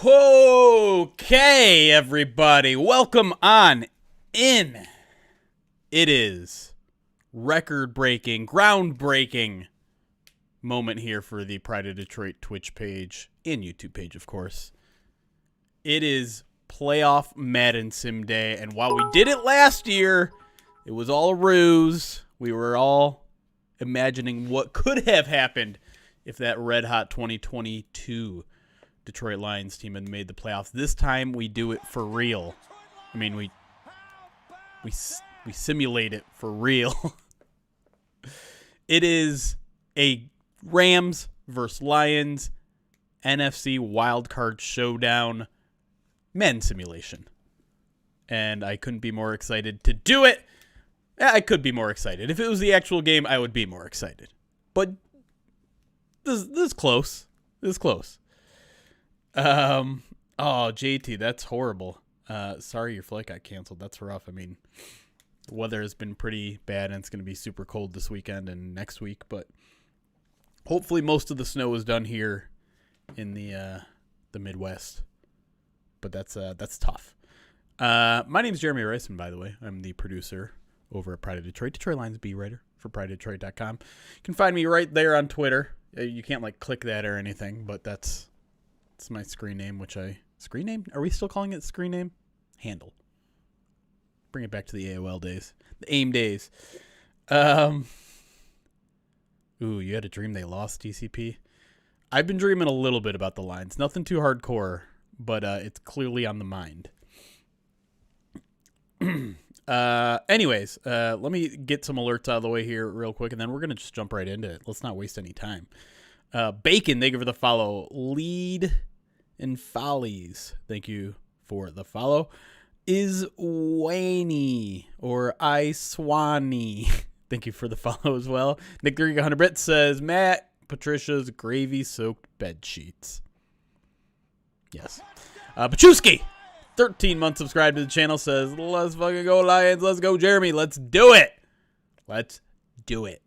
Okay, everybody, welcome on in. It is record-breaking, groundbreaking moment here for the Pride of Detroit Twitch page and YouTube page, of course. It is playoff Madden Sim Day, and while we did it last year, it was all a ruse. We were all imagining what could have happened if that red-hot 2022 Detroit Lions team had made the playoffs. This time we do it for real. I mean, we simulate it for real. It is a Rams versus Lions NFC wildcard showdown Madden simulation. And I couldn't be more excited to do it. I could be more excited. If it was the actual game, I would be more excited. But this is close. This is close. Oh, JT, that's horrible. Sorry your flight got canceled. That's rough. I mean, the weather has been pretty bad, and it's going to be super cold this weekend and next week. But hopefully most of the snow is done here in the Midwest. But that's tough. My name is Jeremy Rice, and by the way, I'm the producer over at Pride of Detroit, Detroit Lions beat writer for PrideOfDetroit.com. You can find me right there on Twitter. You can't click that or anything, but that's my screen name, screen name? Are we still calling it screen name? Handle. Bring it back to the AOL days. The AIM days. Ooh, you had a dream they lost, DCP? I've been dreaming a little bit about the Lions. Nothing too hardcore, but it's clearly on the mind. Anyways, let me get some alerts out of the way here real quick, and then we're going to just jump right into it. Let's not waste any time. Bacon, thank you for the follow. Lead and Follies, thank you for the follow. Is Waney or I Swanee, thank you for the follow as well. Nick 300 Brit says Matt Patricia's gravy soaked bed sheets. Yes. Pachuski, 13 months subscribed to the channel, says let's fucking go Lions, let's go Jeremy, let's do it. Let's do it.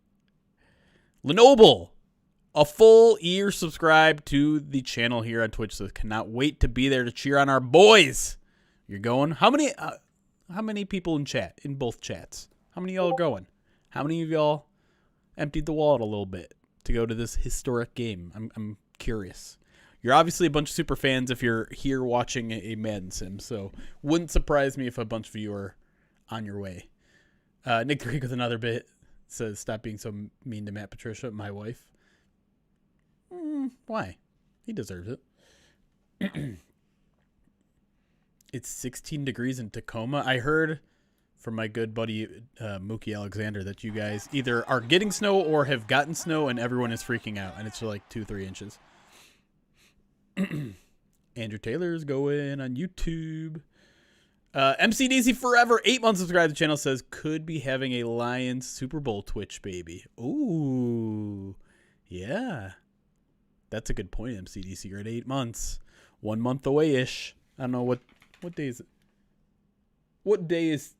Lenoble, a full year subscribed to the channel here on Twitch, so cannot wait to be there to cheer on our boys. You're going? How many people in chat, in both chats? How many of y'all are going? How many of y'all emptied the wallet a little bit to go to this historic game? I'm curious. You're obviously a bunch of super fans if you're here watching a Madden sim, so wouldn't surprise me if a bunch of you are on your way. Nick Greek with another bit says, stop being so mean to Matt Patricia, my wife. Why? He deserves it. It's 16 degrees in Tacoma. I heard from my good buddy Mookie Alexander that you guys either are getting snow or have gotten snow and everyone is freaking out, and it's like 2-3 inches. Andrew Taylor's going on YouTube. MCDC Forever, 8 months subscribed to the channel, says could be having a Lions Super Bowl Twitch baby. Ooh, yeah. That's a good point, MCDC. You're at 8 months. 1 month away-ish. I don't know what day is it? What day is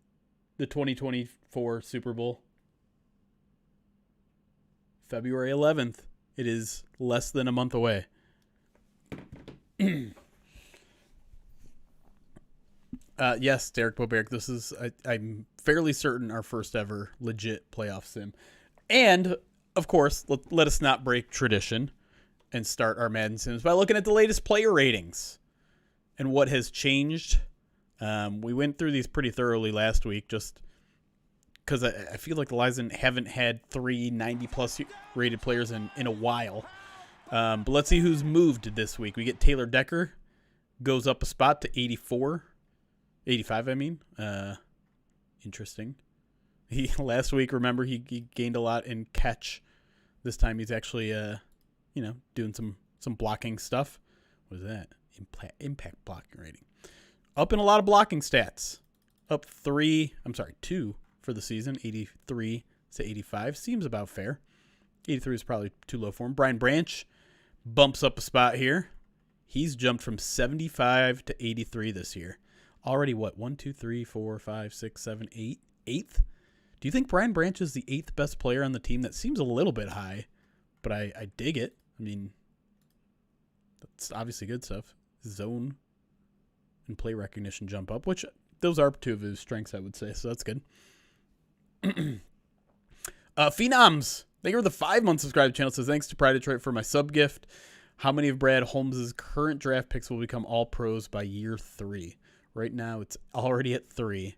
the 2024 Super Bowl? February 11th. It is less than a month away. Yes, Derek Boberick, this is, I'm fairly certain, our first ever legit playoff sim. And, of course, let us not break tradition and start our Madden sims by looking at the latest player ratings and what has changed. We went through these pretty thoroughly last week just because I feel like the Lions haven't had 3 90-plus rated players in a while. But let's see who's moved this week. We get Taylor Decker, goes up a spot to 85, I mean. Interesting. Last week, remember, he gained a lot in catch. This time he's actually, doing some blocking stuff. What is that? Impact blocking rating. Up in a lot of blocking stats. Up 2 for the season, 83 to 85. Seems about fair. 83 is probably too low for him. Brian Branch bumps up a spot here. He's jumped from 75 to 83 this year. Already what? 1, 2, 3, 4, 5, 6, 7, 8. 8th? Do you think Brian Branch is the 8th best player on the team? That seems a little bit high, but I dig it. I mean, that's obviously good stuff. zone and play recognition jump up, which those are two of his strengths, I would say. So that's good. Phenoms. Thank you for the 5-month subscribe channel. Says, thanks to Pride Detroit for my sub gift. How many of Brad Holmes' current draft picks will become all pros by year 3? Right now, it's already at 3.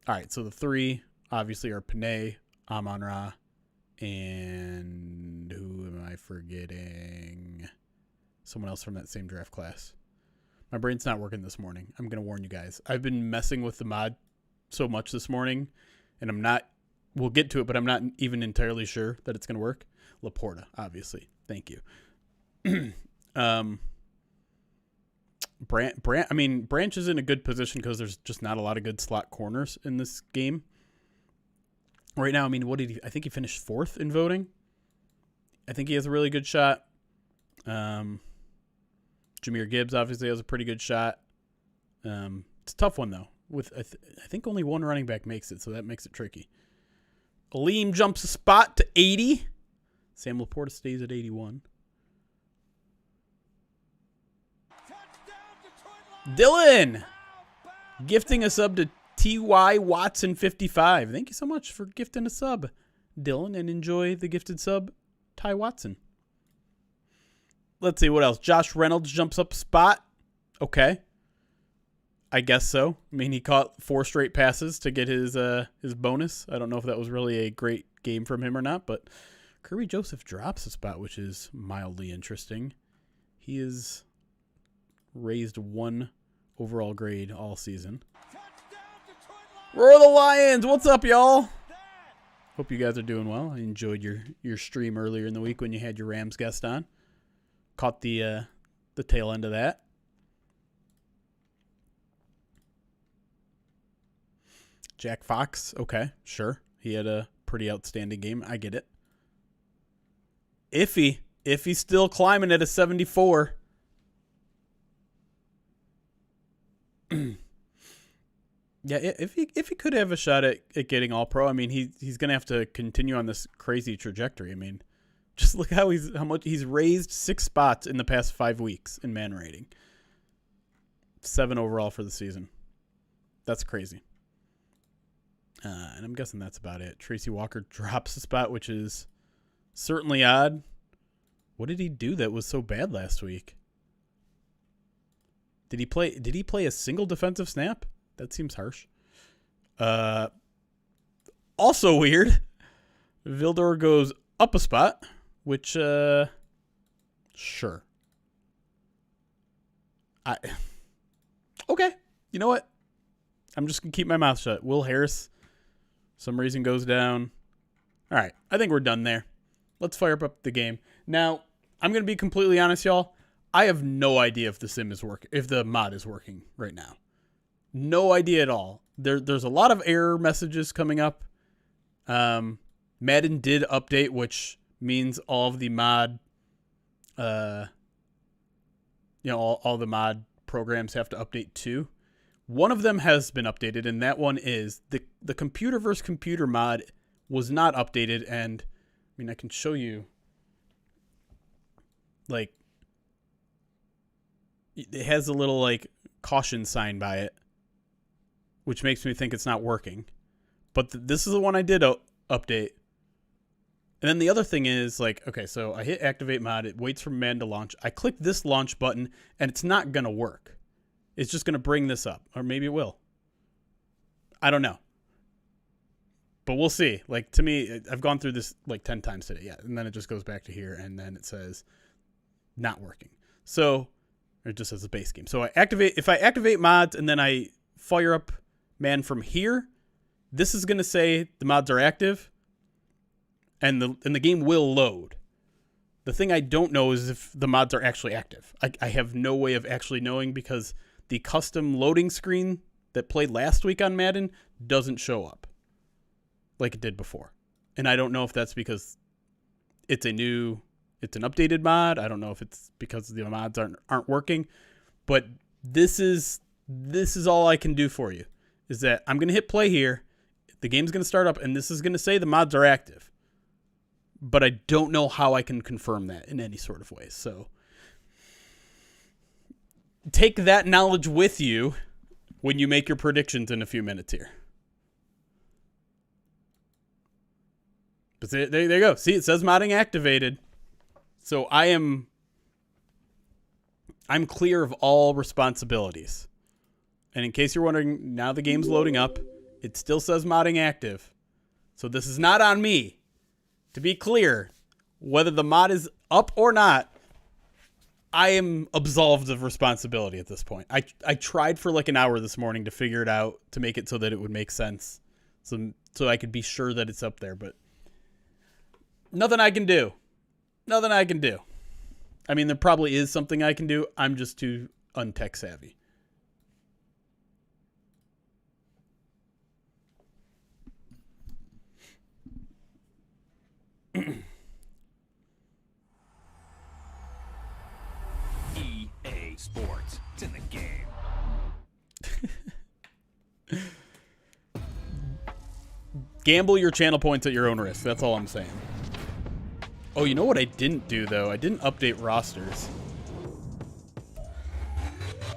All right, so the 3 obviously are Panay, Amon-Ra, and who am I forgetting? Someone else from that same draft class. My brain's not working this morning. I'm going to warn you guys. I've been messing with the mod so much this morning, and I'm not, we'll get to it, but I'm not even entirely sure that it's going to work. LaPorta, obviously. Thank you. Branch is in a good position because there's just not a lot of good slot corners in this game. Right now, I mean, I think he finished 4th in voting. I think he has a really good shot. Jahmyr Gibbs obviously has a pretty good shot. It's a tough one, though. With I think only one running back makes it, so that makes it tricky. Aleem jumps a spot to 80. Sam LaPorta stays at 81. Dylan gifting a sub to T.Y. Watson 55. Thank you so much for gifting a sub, Dylan, and enjoy the gifted sub, Ty Watson. Let's see what else. Josh Reynolds jumps up a spot. Okay. I guess so. I mean, he caught 4 straight passes to get his bonus. I don't know if that was really a great game from him or not, but Kirby Joseph drops a spot, which is mildly interesting. He is raised 1 overall grade all season. Roar the Lions! What's up, y'all? Hope you guys are doing well. I enjoyed your stream earlier in the week when you had your Rams guest on. Caught the tail end of that. Jack Fox, okay, sure. He had a pretty outstanding game. I get it. Iffy still climbing at a 74. Yeah, if he could have a shot at getting all pro, I mean, he's gonna have to continue on this crazy trajectory. I mean, just look how much he's raised 6 spots in the past 5 weeks in man rating. 7 overall for the season. That's crazy. And I'm guessing that's about it. Tracy Walker drops a spot, which is certainly odd. What did he do that was so bad last week? Did he play a single defensive snap? That seems harsh. Also weird. Vildor goes up a spot, which sure. Okay. You know what? I'm just gonna keep my mouth shut. Will Harris, some reason, goes down. All right. I think we're done there. Let's fire up the game. Now, I'm going to be completely honest, y'all. I have no idea if the sim is working, if the mod is working right now. No idea at all. There's a lot of error messages coming up. Madden did update, which means all of the mod, all the mod programs have to update too. One of them has been updated, and that one is the computer versus computer mod was not updated. And I mean, I can show you, like, it has a little like caution sign by it, which makes me think it's not working. But this is the one I did update. And then the other thing is, like, okay, so I hit activate mod. It waits for Madden to launch. I click this launch button, and it's not going to work. It's just going to bring this up. Or maybe it will. I don't know. But we'll see. Like, to me, I've gone through this like 10 times today. Yeah, and then it just goes back to here, and then it says not working. So it just says a base game. So if I activate mods and then I fire up Madden from here, this is going to say the mods are active, and the game will load. The thing I don't know is if the mods are actually active. I have no way of actually knowing because the custom loading screen that played last week on Madden doesn't show up like it did before. And I don't know if that's because it's an updated mod. I don't know if it's because the mods aren't working. But this is all I can do for you, is that I'm going to hit play here. The game's going to start up, and this is going to say the mods are active. But I don't know how I can confirm that in any sort of way. So take that knowledge with you when you make your predictions in a few minutes here. But there you go. See, it says modding activated. So I'm clear of all responsibilities. And in case you're wondering, now the game's loading up. It still says modding active. So this is not on me. To be clear, whether the mod is up or not, I am absolved of responsibility at this point. I tried for like an hour this morning to figure it out, to make it so that it would make sense. So I could be sure that it's up there, but nothing I can do. Nothing I can do. I mean, there probably is something I can do. I'm just too untech savvy. EA Sports. It's in the game. Gamble your channel points at your own risk. That's all I'm saying. Oh, you know what I didn't do, though? I didn't update rosters.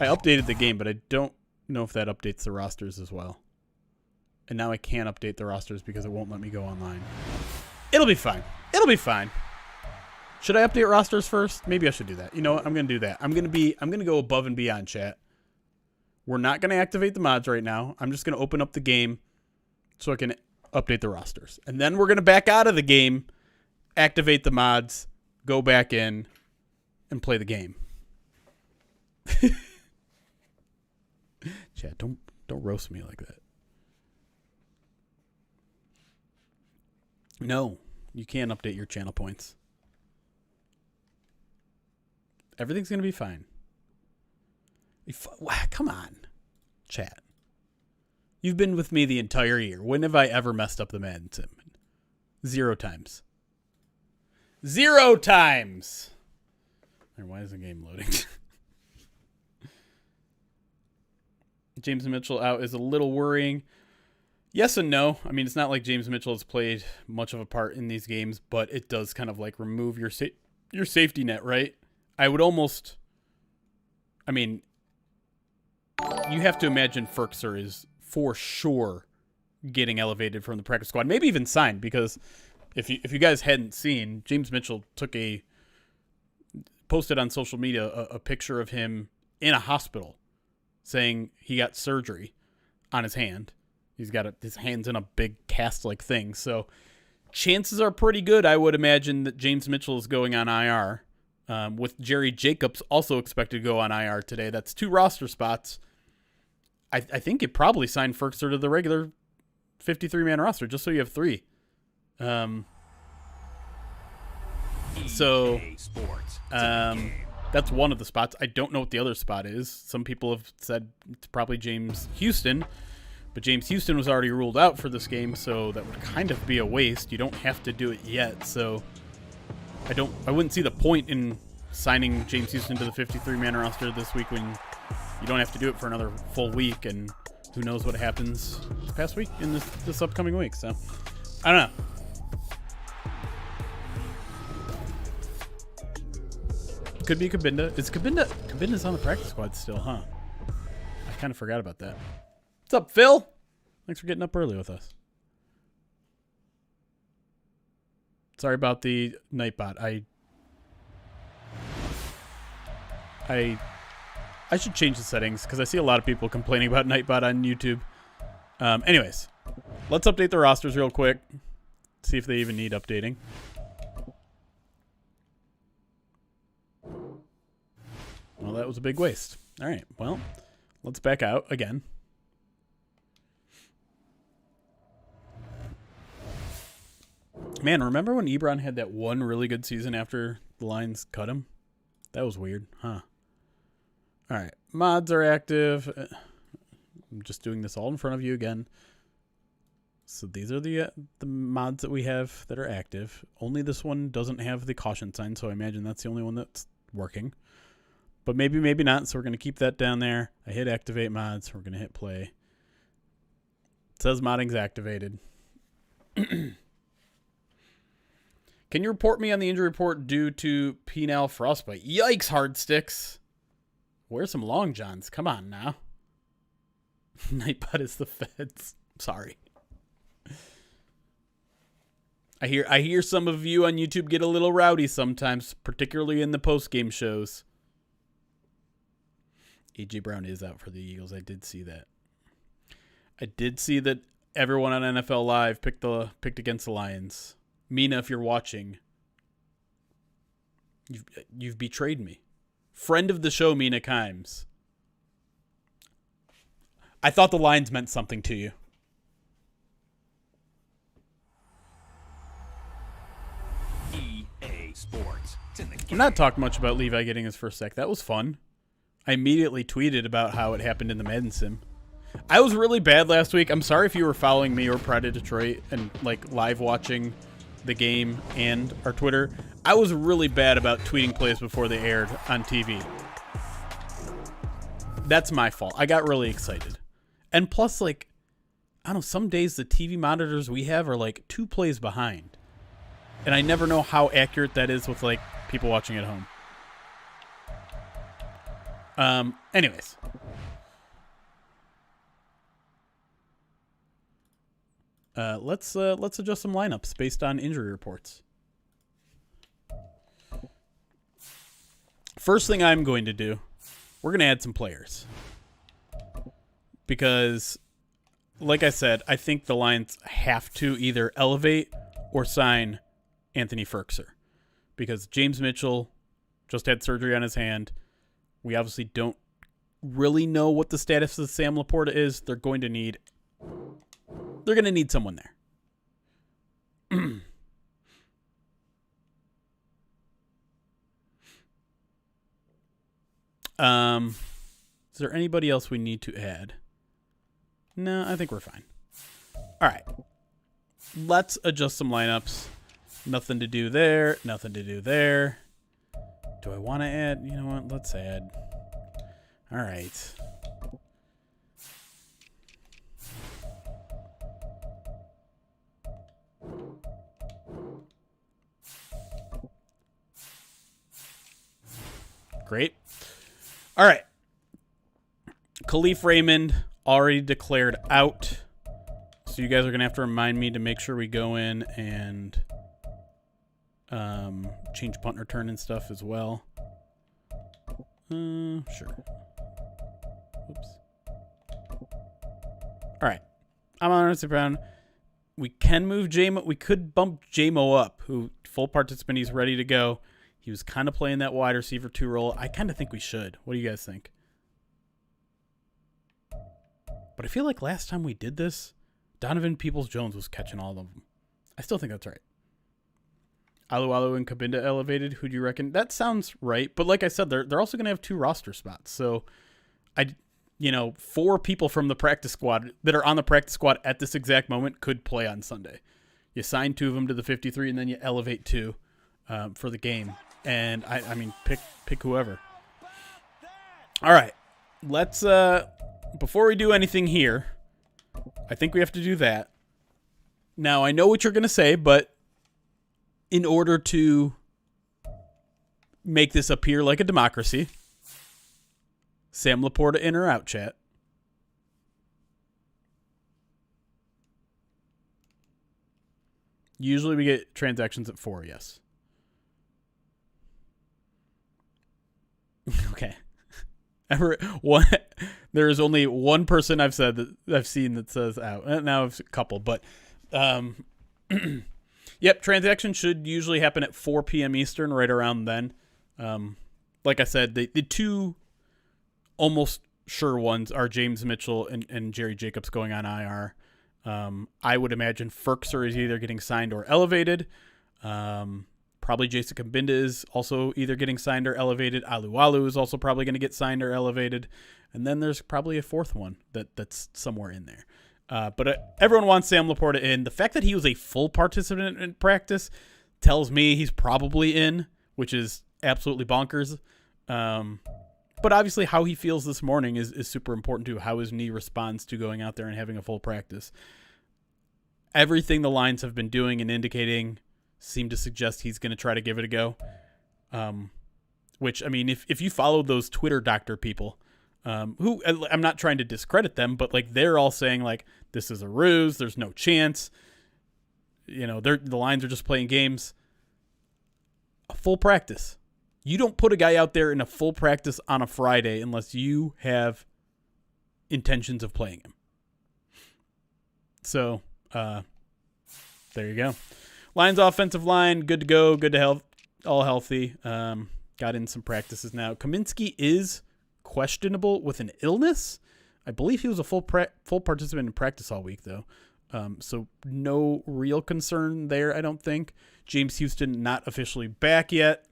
I updated the game, but I don't know if that updates the rosters as well. And now I can't update the rosters because it won't let me go online. It'll be fine. It'll be fine. Should I update rosters first? Maybe I should do that. You know what? I'm going to do that. I'm going to go above and beyond, chat. We're not going to activate the mods right now. I'm just going to open up the game so I can update the rosters. And then we're going to back out of the game, activate the mods, go back in, and play the game. Chat, don't roast me like that. No, you can't update your channel points. Everything's going to be fine. Come on, chat. You've been with me the entire year. When have I ever messed up the Madden sim? 0 times. 0 times! Why is the game loading? James Mitchell out is a little worrying. Yes and no. I mean, it's not like James Mitchell has played much of a part in these games, but it does kind of like remove your safety net, right? I would almost... I mean, you have to imagine Ferkser is for sure getting elevated from the practice squad, maybe even signed, because if you guys hadn't seen, James Mitchell posted on social media a picture of him in a hospital saying he got surgery on his hand. He's got his hand's in a big cast-like thing. So chances are pretty good, I would imagine, that James Mitchell is going on IR. With Jerry Jacobs also expected to go on IR today. That's 2 roster spots. I think it probably signed Ferkser to the regular 53-man roster, just so you have 3. That's one of the spots. I don't know what the other spot is. Some people have said it's probably James Houston, but James Houston was already ruled out for this game, so that would kind of be a waste. You don't have to do it yet, so I wouldn't see the point in signing James Houston to the 53-man roster this week when you don't have to do it for another full week, and who knows what happens this past week in this upcoming week. So I don't know. Could be Kabinda. Kabinda's on the practice squad still, huh? I kind of forgot about that. What's up, Phil? Thanks for getting up early with us. Sorry about the Nightbot. I should change the settings because I see a lot of people complaining about Nightbot on YouTube. Anyways, let's update the rosters real quick. See if they even need updating. Well, that was a big waste. All right, well, let's back out again. Man, remember when Ebron had that one really good season after the Lions cut him? That was weird, huh? All right, mods are active. I'm just doing this all in front of you again. So these are the mods that we have that are active. Only this one doesn't have the caution sign, so I imagine that's the only one that's working. But maybe, maybe not, so we're going to keep that down there. I hit activate mods. We're going to hit play. It says modding's activated. Can you report me on the injury report due to penile frostbite? Yikes, hard sticks. Wear some long johns. Come on now. Nightbot is the feds. Sorry. I hear some of you on YouTube get a little rowdy sometimes, particularly in the post-game shows. A.J. Brown is out for the Eagles. I did see that. I did see that everyone on NFL Live picked against the Lions. Mina, if you're watching, you've betrayed me. Friend of the show, Mina Kimes. I thought the Lions meant something to you. EA Sports. It's in the game. I'm not talking much about Levi getting his first sack. That was fun. I immediately tweeted about how it happened in the Madden sim. I was really bad last week. I'm sorry if you were following me or Pride of Detroit and like live watching the game and our Twitter. I was really bad about tweeting plays before they aired on TV. That's my fault. I got really excited. And plus, like, I don't know, some days the TV monitors we have are like 2 plays behind. And I never know how accurate that is with like people watching at home. Anyways. Let's adjust some lineups based on injury reports. First thing I'm going to do, we're going to add some players. Because, like I said, I think the Lions have to either elevate or sign Anthony Firkser. Because James Mitchell just had surgery on his hand. We obviously don't really know what the status of Sam LaPorta is. They're going to need someone there. Is there anybody else we need to add? No, I think we're fine. All right. Let's adjust some lineups. Nothing to do there. Nothing to do there. Do I want to add? You know what? Let's add. All right. Great. All right. Khalif Raymond already declared out. So you guys are going to have to remind me to make sure we go in and change punt return and stuff as well. Sure. Oops. All right. I'm on Ernest Brown. We can move JMO. We could bump JMO up, who full participant. He's ready to go. He was kind of playing that wide receiver 2 role. I kind of think we should. What do you guys think? But I feel like last time we did this, Donovan Peoples-Jones was catching all of them. I still think that's right. Alualu and Kabinda elevated. Who do you reckon? That sounds right. But like I said, they're also going to have 2 roster spots. So, 4 people from the practice squad that are on the practice squad at this exact moment could play on Sunday. You sign 2 of them to the 53, and then you elevate 2 for the game. And I mean, pick whoever. All right, let's. Before we do anything here, I think we have to do that. Now I know what you're gonna say, but in order to make this appear like a democracy, Sam LaPorta in or out, chat. Usually we get transactions at 4, yes. Okay. There is only one person I've seen that says out. Now it's a couple, but yep, transactions should usually happen at 4 p.m. Eastern, right around then. Like I said, the 2 almost sure ones are James Mitchell and Jerry Jacobs going on IR. I would imagine Firkser is either getting signed or elevated. Probably Jason Kabinda is also either getting signed or elevated. Alualu is also probably going to get signed or elevated. And then there's probably a 4th one that's somewhere in there. But everyone wants Sam LaPorta in. The fact that he was a full participant in practice tells me he's probably in, which is absolutely bonkers. But obviously how he feels this morning is super important too, how his knee responds to going out there and having a full practice. Everything the Lions have been doing and indicating seem to suggest he's going to try to give it a go. which, I mean, if you follow those Twitter doctor people, who I'm not trying to discredit them, but like they're all saying like this is a ruse, there's no chance, the Lions are just playing games. A full practice. You don't put a guy out there in a full practice on a Friday unless you have intentions of playing him. So, there you go. Lions offensive line, good to go, good to health, all healthy. Got in some practices now. Kaminsky is questionable with an illness. I believe he was a full participant in practice all week, though. So no real concern there, I don't think. James Houston not officially back yet.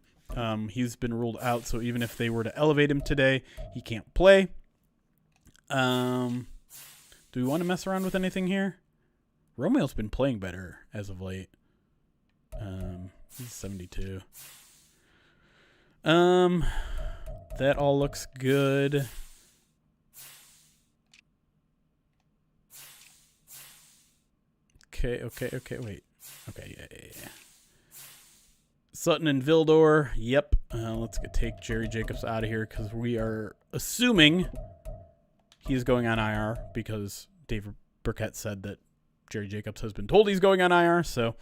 He's been ruled out, so even if they were to elevate him today, he can't play. Do we want to mess around with anything here? Romeo's been playing better as of late. He's 72. That all looks good. Okay, wait. Okay, yeah. Sutton and Vildor, yep. Let's take Jerry Jacobs out of here because we are assuming he's going on IR because David Burkett said that Jerry Jacobs has been told he's going on IR, so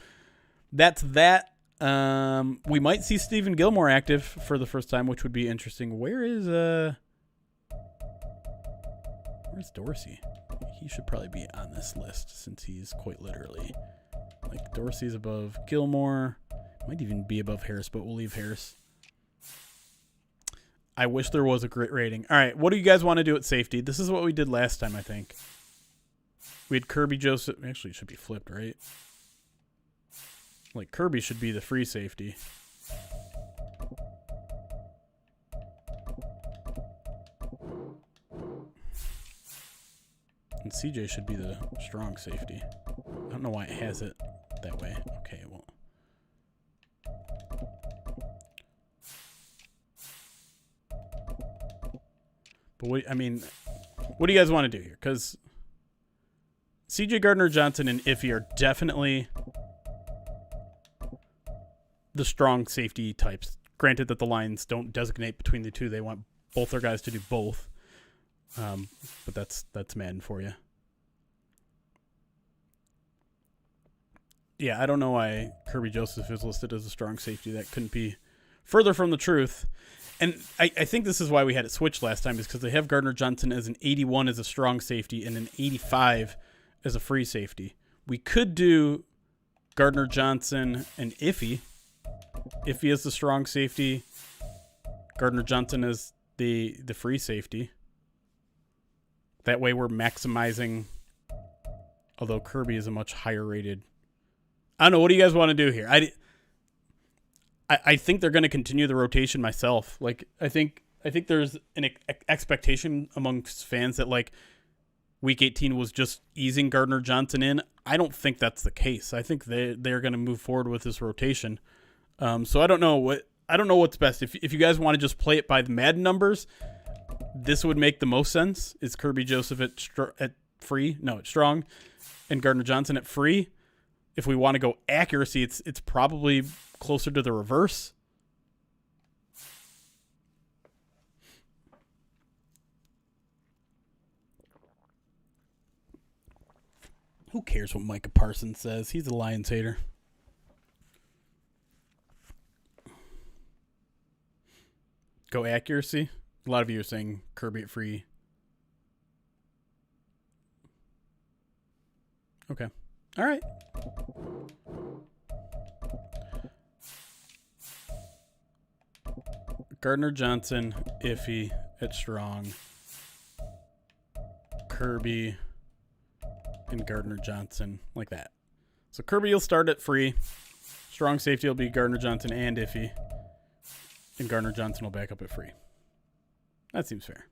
that's that. We might see Stephen Gilmore active for the first time, which would be interesting. Where's Dorsey? He should probably be on this list since he's quite literally like Dorsey's above Gilmore, might even be above Harris, but we'll leave Harris. I wish there was a grit rating. All right, what do you guys want to do at safety? This is what we did last time, I think. We had Kirby Joseph. Actually, it should be flipped, right? Like Kirby should be the free safety. And CJ should be the strong safety. I don't know why it has it that way. Okay, well. But what do you guys want to do here? Because CJ Gardner-Johnson and Iffy are definitely the strong safety types. Granted that the Lions don't designate between the two. They want both their guys to do both. But that's Madden for you. Yeah, I don't know why Kirby Joseph is listed as a strong safety. That couldn't be further from the truth. And I think this is why we had it switched last time, is because they have Gardner-Johnson as an 81 as a strong safety and an 85 as a free safety. We could do Gardner-Johnson and Iffy. Iffy is the strong safety. Gardner-Johnson is the free safety. That way we're maximizing, although Kirby is a much higher rated. I don't know. What do you guys want to do here? I think they're going to continue the rotation myself. Like, I think there's an expectation amongst fans that like week 18 was just easing Gardner-Johnson in. I don't think that's the case. I think they're going to move forward with this rotation. So I don't know what's best. If you guys want to just play it by the Madden numbers, this would make the most sense. Is Kirby Joseph at free? No, at strong, and Gardner-Johnson at free. If we want to go accuracy, it's probably closer to the reverse. Who cares what Micah Parsons says? He's a Lions hater. Go accuracy. A lot of you are saying Kirby at free. Okay. All right. Gardner-Johnson, Iffy at strong. Kirby and Gardner-Johnson, like that. So Kirby will start at free. Strong safety will be Gardner-Johnson and Iffy. And Gardner-Johnson will back up at free. That seems fair.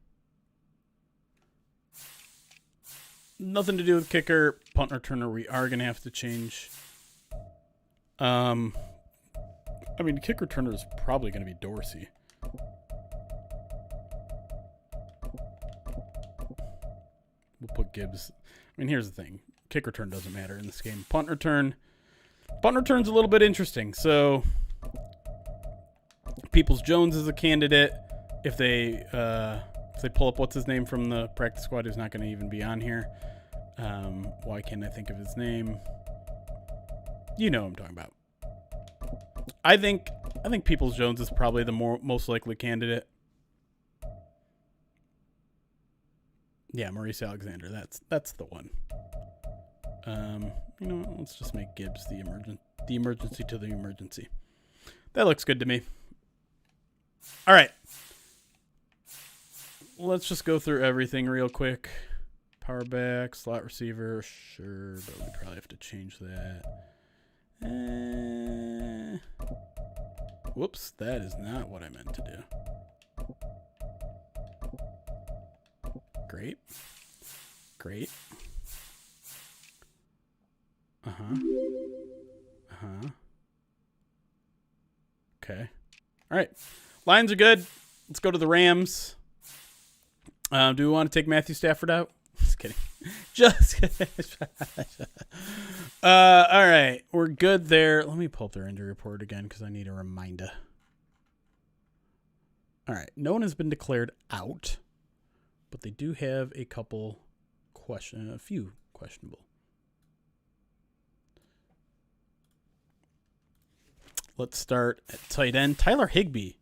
Nothing to do with kicker. Punt returner, we are going to have to change. Kick returner is probably going to be Dorsey. We'll put Gibbs. Here's the thing. Kick return doesn't matter in this game. Punt return's a little bit interesting. So Peoples-Jones is a candidate. If they pull up what's his name from the practice squad, who's not going to even be on here. Why can't I think of his name? You know what I'm talking about. I think Peoples-Jones is probably the most likely candidate. Yeah, Maurice Alexander. That's the one. You know what? Let's just make Gibbs the emergency to the emergency. That looks good to me. All right. Let's just go through everything real quick. Power back, slot receiver, sure, but we probably have to change that. Whoops, that is not what I meant to do. Great. Okay. All right. Lions are good. Let's go to the Rams. Do we want to take Matthew Stafford out? Just kidding. All right. We're good there. Let me pull up their injury report again because I need a reminder. All right. No one has been declared out, but they do have a few questionable. Let's start at tight end. Tyler Higbee,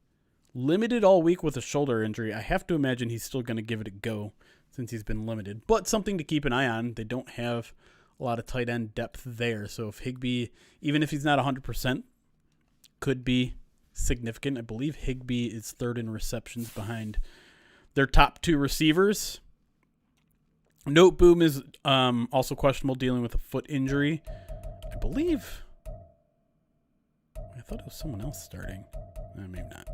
limited all week with a shoulder injury. I have to imagine he's still going to give it a go since he's been limited, but something to keep an eye on. They don't have a lot of tight end depth there. So if Higbee, even if he's not 100%, could be significant. I believe Higbee is third in receptions behind their top two receivers. Noteboom is also questionable, dealing with a foot injury. I believe... I thought it was someone else starting. Maybe not.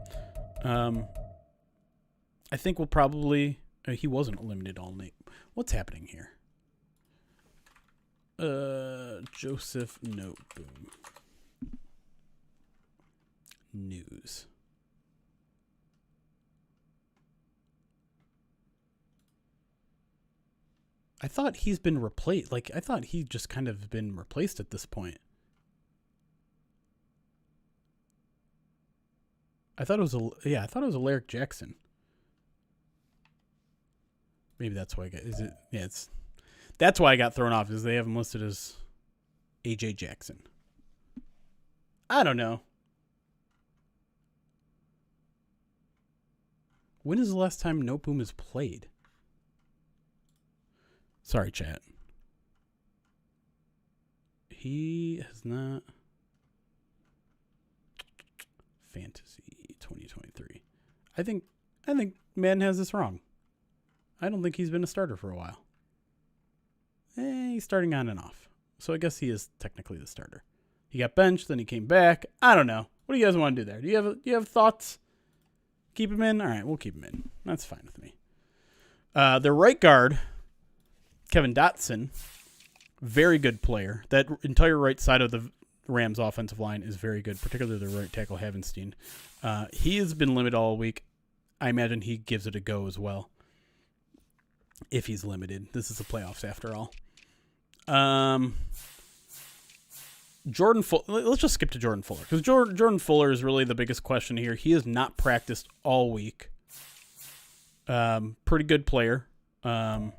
I think we'll probably... he wasn't limited all night. What's happening here? Joseph Noteboom. News. I thought he's been replaced. I thought he just kind of been replaced at this point. I thought it was Alaric Jackson. Maybe that's why I got. Is it? Yeah, that's why I got thrown off. Is they have him listed as AJ Jackson. I don't know. When is the last time Noteboom has played? Sorry, chat. He has not. Fantasy 2023. I think Madden has this wrong. I don't think he's been a starter for a while. He's starting on and off. So I guess he is technically the starter. He got benched, then he came back. I don't know. What do you guys want to do there? Do you have thoughts? Keep him in? All right, we'll keep him in. That's fine with me. Their right guard, Kevin Dotson, very good player. That entire right side of the Rams offensive line is very good, particularly the right tackle Havenstein. He has been limited all week. I imagine he gives it a go as well. If he's limited. This is the playoffs after all. Jordan Fuller. Let's just skip to Jordan Fuller, because Jordan Fuller is really the biggest question here. He has not practiced all week. Pretty good player. One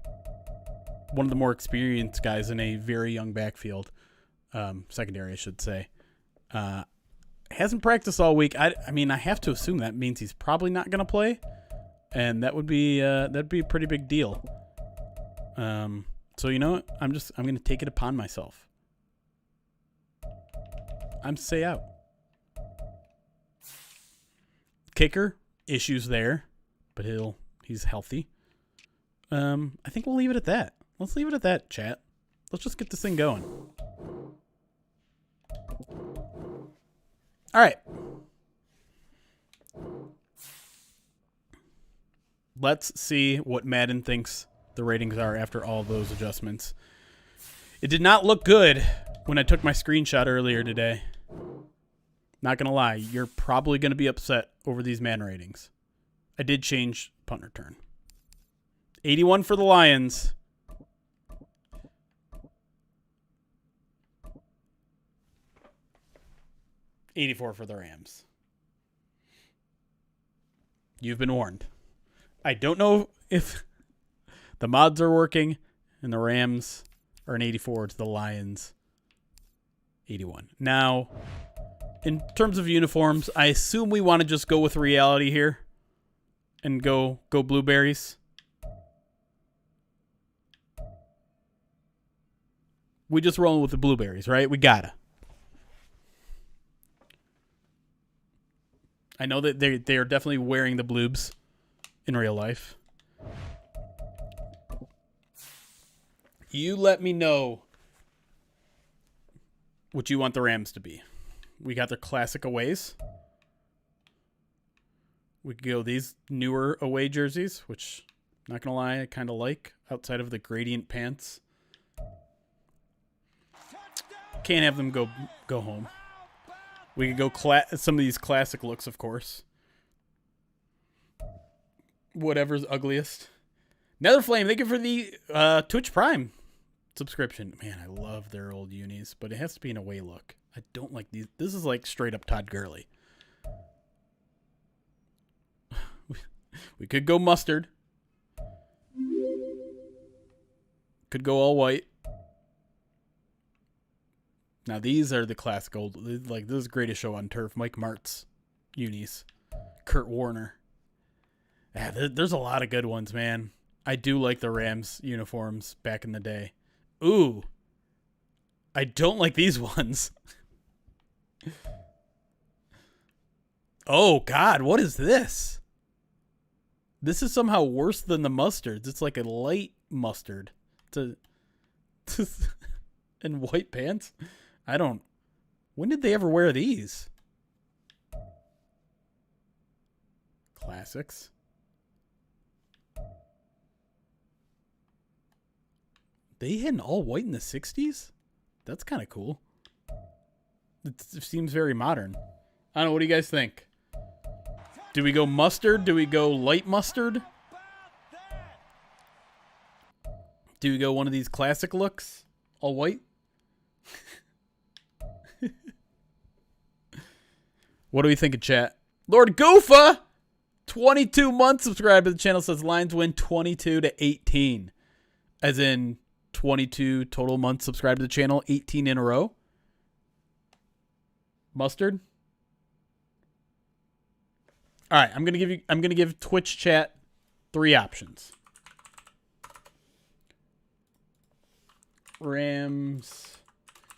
of the more experienced guys in a very young backfield. Secondary, I should say. Hasn't practiced all week. I mean, I have to assume that means he's probably not going to play, and that'd be a pretty big deal. So you know what? I'm going to take it upon myself. I'm say out. Kicker, issues there, but he's healthy. I think we'll leave it at that. Let's leave it at that, chat. Let's just get this thing going. All right. Let's see what Madden thinks the ratings are after all those adjustments. It did not look good when I took my screenshot earlier today. Not going to lie, you're probably going to be upset over these Madden ratings. I did change punt return. 81 for the Lions. $84 for the Rams. You've been warned. I don't know if the mods are working, and the Rams are an 84 to the Lions 81. Now, in terms of uniforms, I assume we want to just go with reality here and go blueberries. We just rolling with the blueberries, right? We gotta. I know that they are definitely wearing the bloobs in real life. You let me know what you want the Rams to be. We got their classic aways. We could go these newer away jerseys, which, not going to lie, I kind of like, outside of the gradient pants. Can't have them go home. We could go some of these classic looks, of course. Whatever's ugliest. Netherflame, thank you for the Twitch Prime subscription. Man, I love their old unis, but it has to be an away look. I don't like these. This is like straight up Todd Gurley. We could go mustard. Could go all white. Now these are the classic old, like this is Greatest Show on Turf. Mike Martz unis. Kurt Warner. Yeah, there's a lot of good ones, man. I do like the Rams uniforms back in the day. Ooh. I don't like these ones. Oh, God, what is this? This is somehow worse than the mustards. It's like a light mustard. And white pants? When did they ever wear these? Classics. They had an all white in the 60s? That's kind of cool. It seems very modern. I don't know. What do you guys think? Do we go mustard? Do we go light mustard? Do we go one of these classic looks? All white? What do we think of chat? Lord Goofa! 22 months subscribed to the channel, says Lions win 22-18. As in 22 total months subscribed to the channel, 18 in a row. Mustard? All right, I'm gonna give Twitch chat 3 options. Rams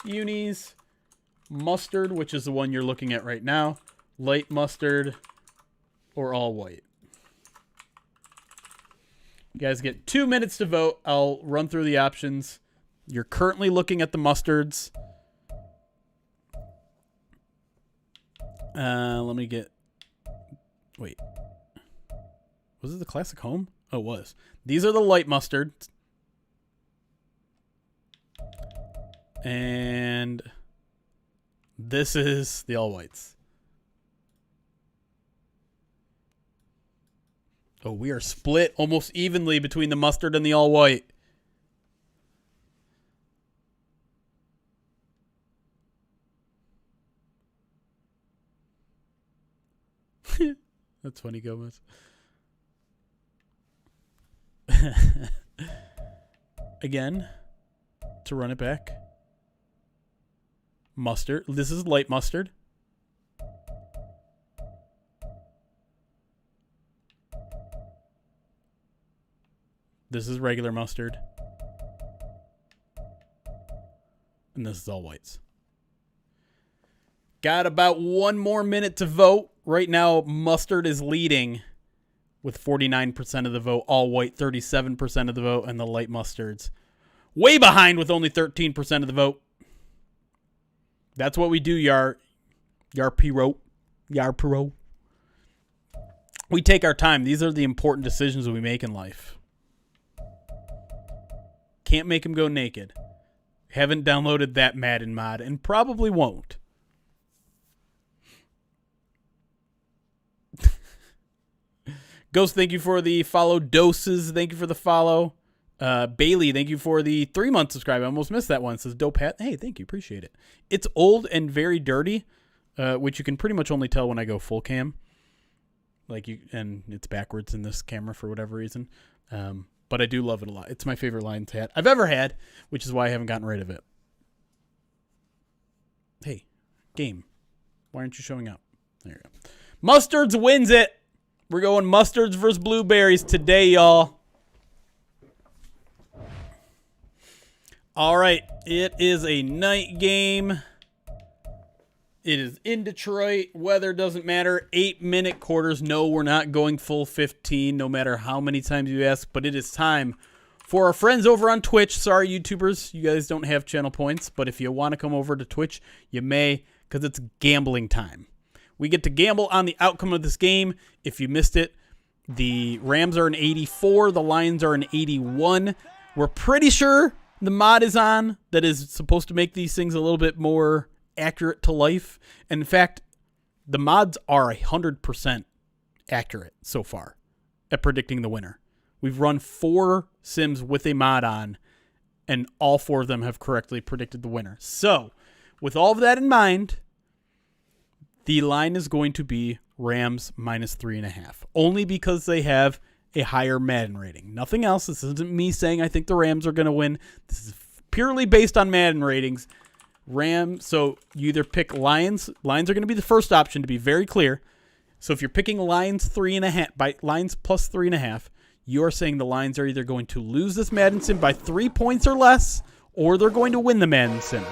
unis, mustard, which is the one you're looking at right now, light mustard, or all white. You guys get 2 minutes to vote. I'll run through the options. You're currently looking at the mustards. Let me get... Wait. Was it the classic home? Oh, it was. These are the light mustards. And this is the all whites. Oh, we are split almost evenly between the mustard and the all white. That's funny, Gomez. Again, to run it back. Mustard. This is light mustard. This is regular mustard. And this is all whites. Got about 1 more minute to vote. Right now, mustard is leading with 49% of the vote. All white, 37% of the vote. And the light mustards way behind with only 13% of the vote. That's what we do, Yar Piro. We take our time. These are the important decisions we make in life. Can't make him go naked. Haven't downloaded that Madden mod and probably won't. Ghost, thank you for the follow. Doses, thank you for the follow. Bailey, thank you for the 3-month subscribe. I almost missed that one. It says dope hat. Hey, thank you. Appreciate it. It's old and very dirty, which you can pretty much only tell when I go full cam. and it's backwards in this camera for whatever reason. But I do love it a lot. It's my favorite Lions hat I've ever had, which is why I haven't gotten rid of it. Hey, game. Why aren't you showing up? There you go. Mustards wins it. We're going mustards versus blueberries today, y'all. All right. It is a night game. It is in Detroit. Weather doesn't matter. 8-minute quarters. No, we're not going full 15, no matter how many times you ask. But it is time for our friends over on Twitch. Sorry, YouTubers. You guys don't have channel points. But if you want to come over to Twitch, you may, because it's gambling time. We get to gamble on the outcome of this game. If you missed it, the Rams are an 84. The Lions are an 81. We're pretty sure the mod is on that is supposed to make these things a little bit more accurate to life. And in fact, the mods are 100% accurate so far at predicting the winner. We've run 4 sims with a mod on, and all 4 of them have correctly predicted the winner. So, with all of that in mind, the line is going to be Rams minus 3.5, only because they have a higher Madden rating. Nothing else. This isn't me saying I think the Rams are going to win. This is purely based on Madden ratings. So you either pick Lions. Lions are going to be the first option, to be very clear. So if you're picking Lions 3.5 by Lions plus 3.5, you are saying the Lions are either going to lose this Madden sim by 3 points or less, or they're going to win the Madden sim.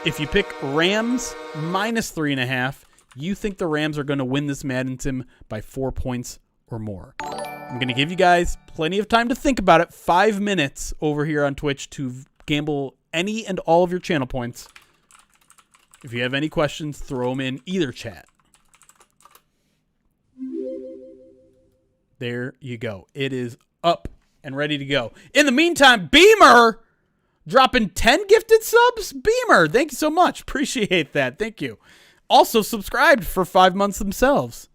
If you pick Rams minus 3.5, you think the Rams are going to win this Madden sim by 4 points or more. I'm going to give you guys plenty of time to think about it. 5 minutes over here on Twitch to gamble any and all of your channel points. If you have any questions, throw them in either chat. There you go. It is up and ready to go. In the meantime, Beamer dropping 10 gifted subs. Beamer, thank you so much. Appreciate that. Thank you. Also subscribed for 5 months themselves.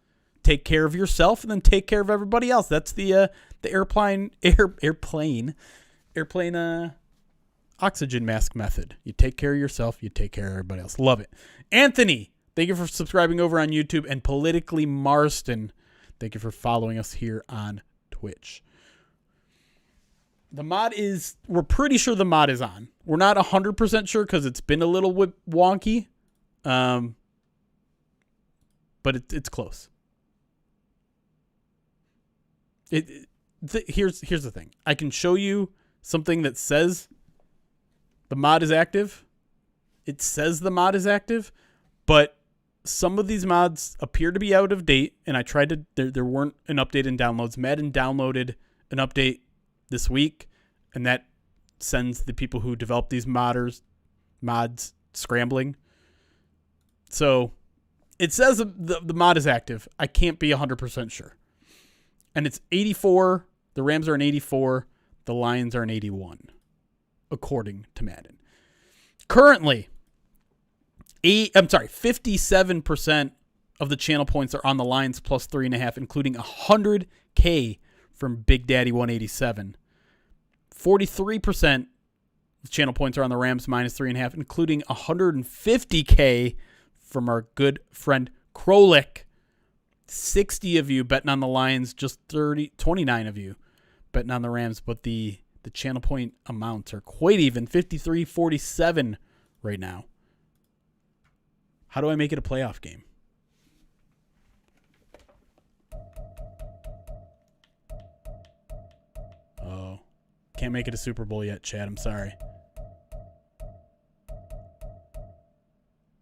Take care of yourself and then take care of everybody else. That's the airplane oxygen mask method. You take care of yourself, you take care of everybody else. Love it. Anthony, thank you for subscribing over on YouTube. And Politically Marston, thank you for following us here on Twitch. The mod we're pretty sure the mod is on. We're not 100% sure because it's been a little wonky. But it's close. Here's the thing. I can show you something that says the mod is active. It says the mod is active, but some of these mods appear to be out of date, and I tried to, there weren't an update in downloads. Madden downloaded an update this week, and that sends the people who develop these mods scrambling. So it says the mod is active. I can't be 100% sure. And it's 84. The Rams are an 84. The Lions are an 81. According to Madden. Currently, 57% of the channel points are on the Lions plus 3.5, including 100K from Big Daddy 187. 43% of channel points are on the Rams minus 3.5, including 150K from our good friend Krolik. 60 of you betting on the Lions, just 29 of you betting on the Rams, but the channel point amounts are quite even, 53-47 right now. How do I make it a playoff game? Oh, can't make it a Super Bowl yet, Chad. I'm sorry.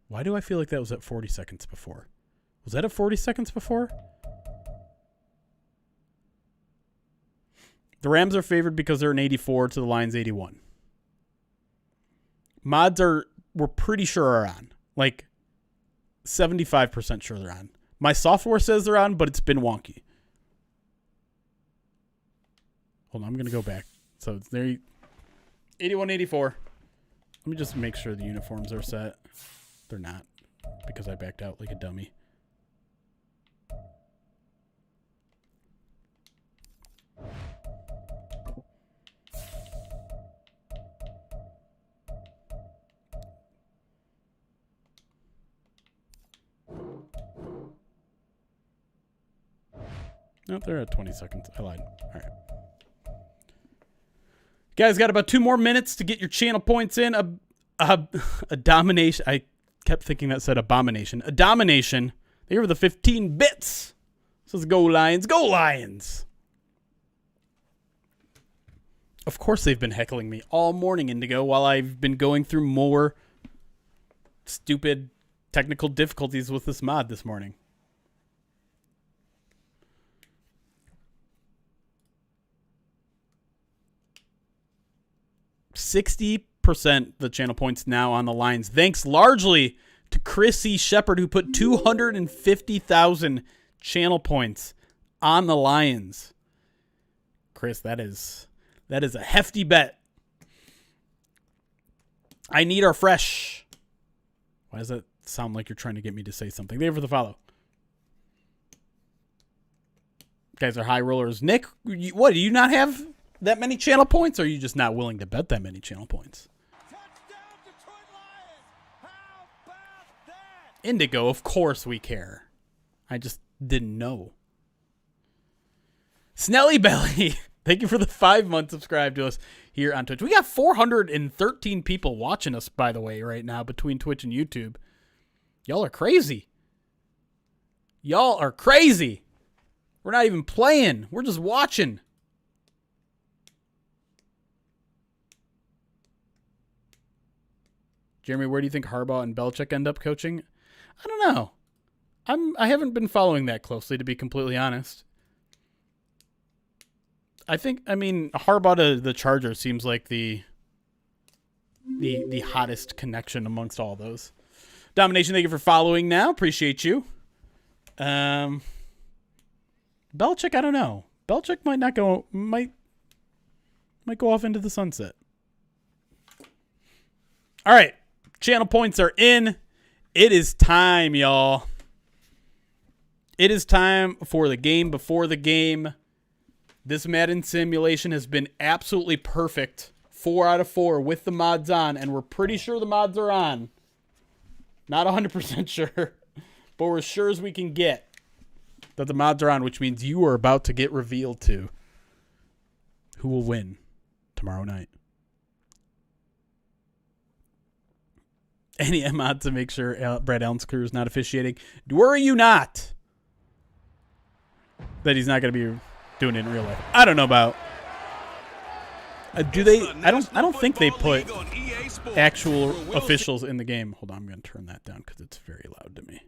Why do I feel like that was at 40 seconds before? Was that at 40 seconds before? The Rams are favored because they're an 84 to the Lions 81. Mods we're pretty sure are on. Like 75% sure they're on. My software says they're on, but it's been wonky. Hold on, I'm going to go back. So it's there. 81, 84. Let me just make sure the uniforms are set. They're not, because I backed out like a dummy. Nope, they're at 20 seconds. I lied. All right. Guys, got about 2 more minutes to get your channel points in. A domination. I kept thinking that said abomination. A domination. They were the 15 bits. So let's go Lions. Go Lions. Of course they've been heckling me all morning, Indigo, while I've been going through more stupid technical difficulties with this mod this morning. %60 the channel points now on the Lions. Thanks largely to Chrissy Shepard, who put 250,000 channel points on the Lions. Chris, that is a hefty bet. I need our fresh. Why does that sound like you're trying to get me to say something? Thank you for the follow. Guys are high rollers. Nick, what, do you not have that many channel points, or are you just not willing to bet that many channel points? Indigo, of course we care. I just didn't know. Snelly Belly, thank you for the 5-month subscribe to us here on Twitch. We got 413 people watching us, by the way, right now between Twitch and YouTube. Y'all are crazy. Y'all are crazy. We're not even playing. We're just watching. Jeremy, where do you think Harbaugh and Belichick end up coaching? I don't know. I haven't been following that closely, to be completely honest. I mean, Harbaugh to the Chargers seems like the hottest connection amongst all those. Domination, thank you for following now. Appreciate you. Belichick, I don't know. Belichick might go off into the sunset. All right. Channel points are in. It is time, y'all. It is time for the game before the game. This Madden simulation has been absolutely perfect. 4 out of 4 with the mods on, and we're pretty sure the mods are on. Not 100% sure, but we're as sure as we can get that the mods are on, which means you are about to get revealed to who will win tomorrow night. Any mod to make sure Brad Allen's crew is not officiating. Worry you not that he's not going to be doing it in real life. I don't know about. Do they? I don't think they put actual officials in the game. Hold on, I'm going to turn that down because it's very loud to me.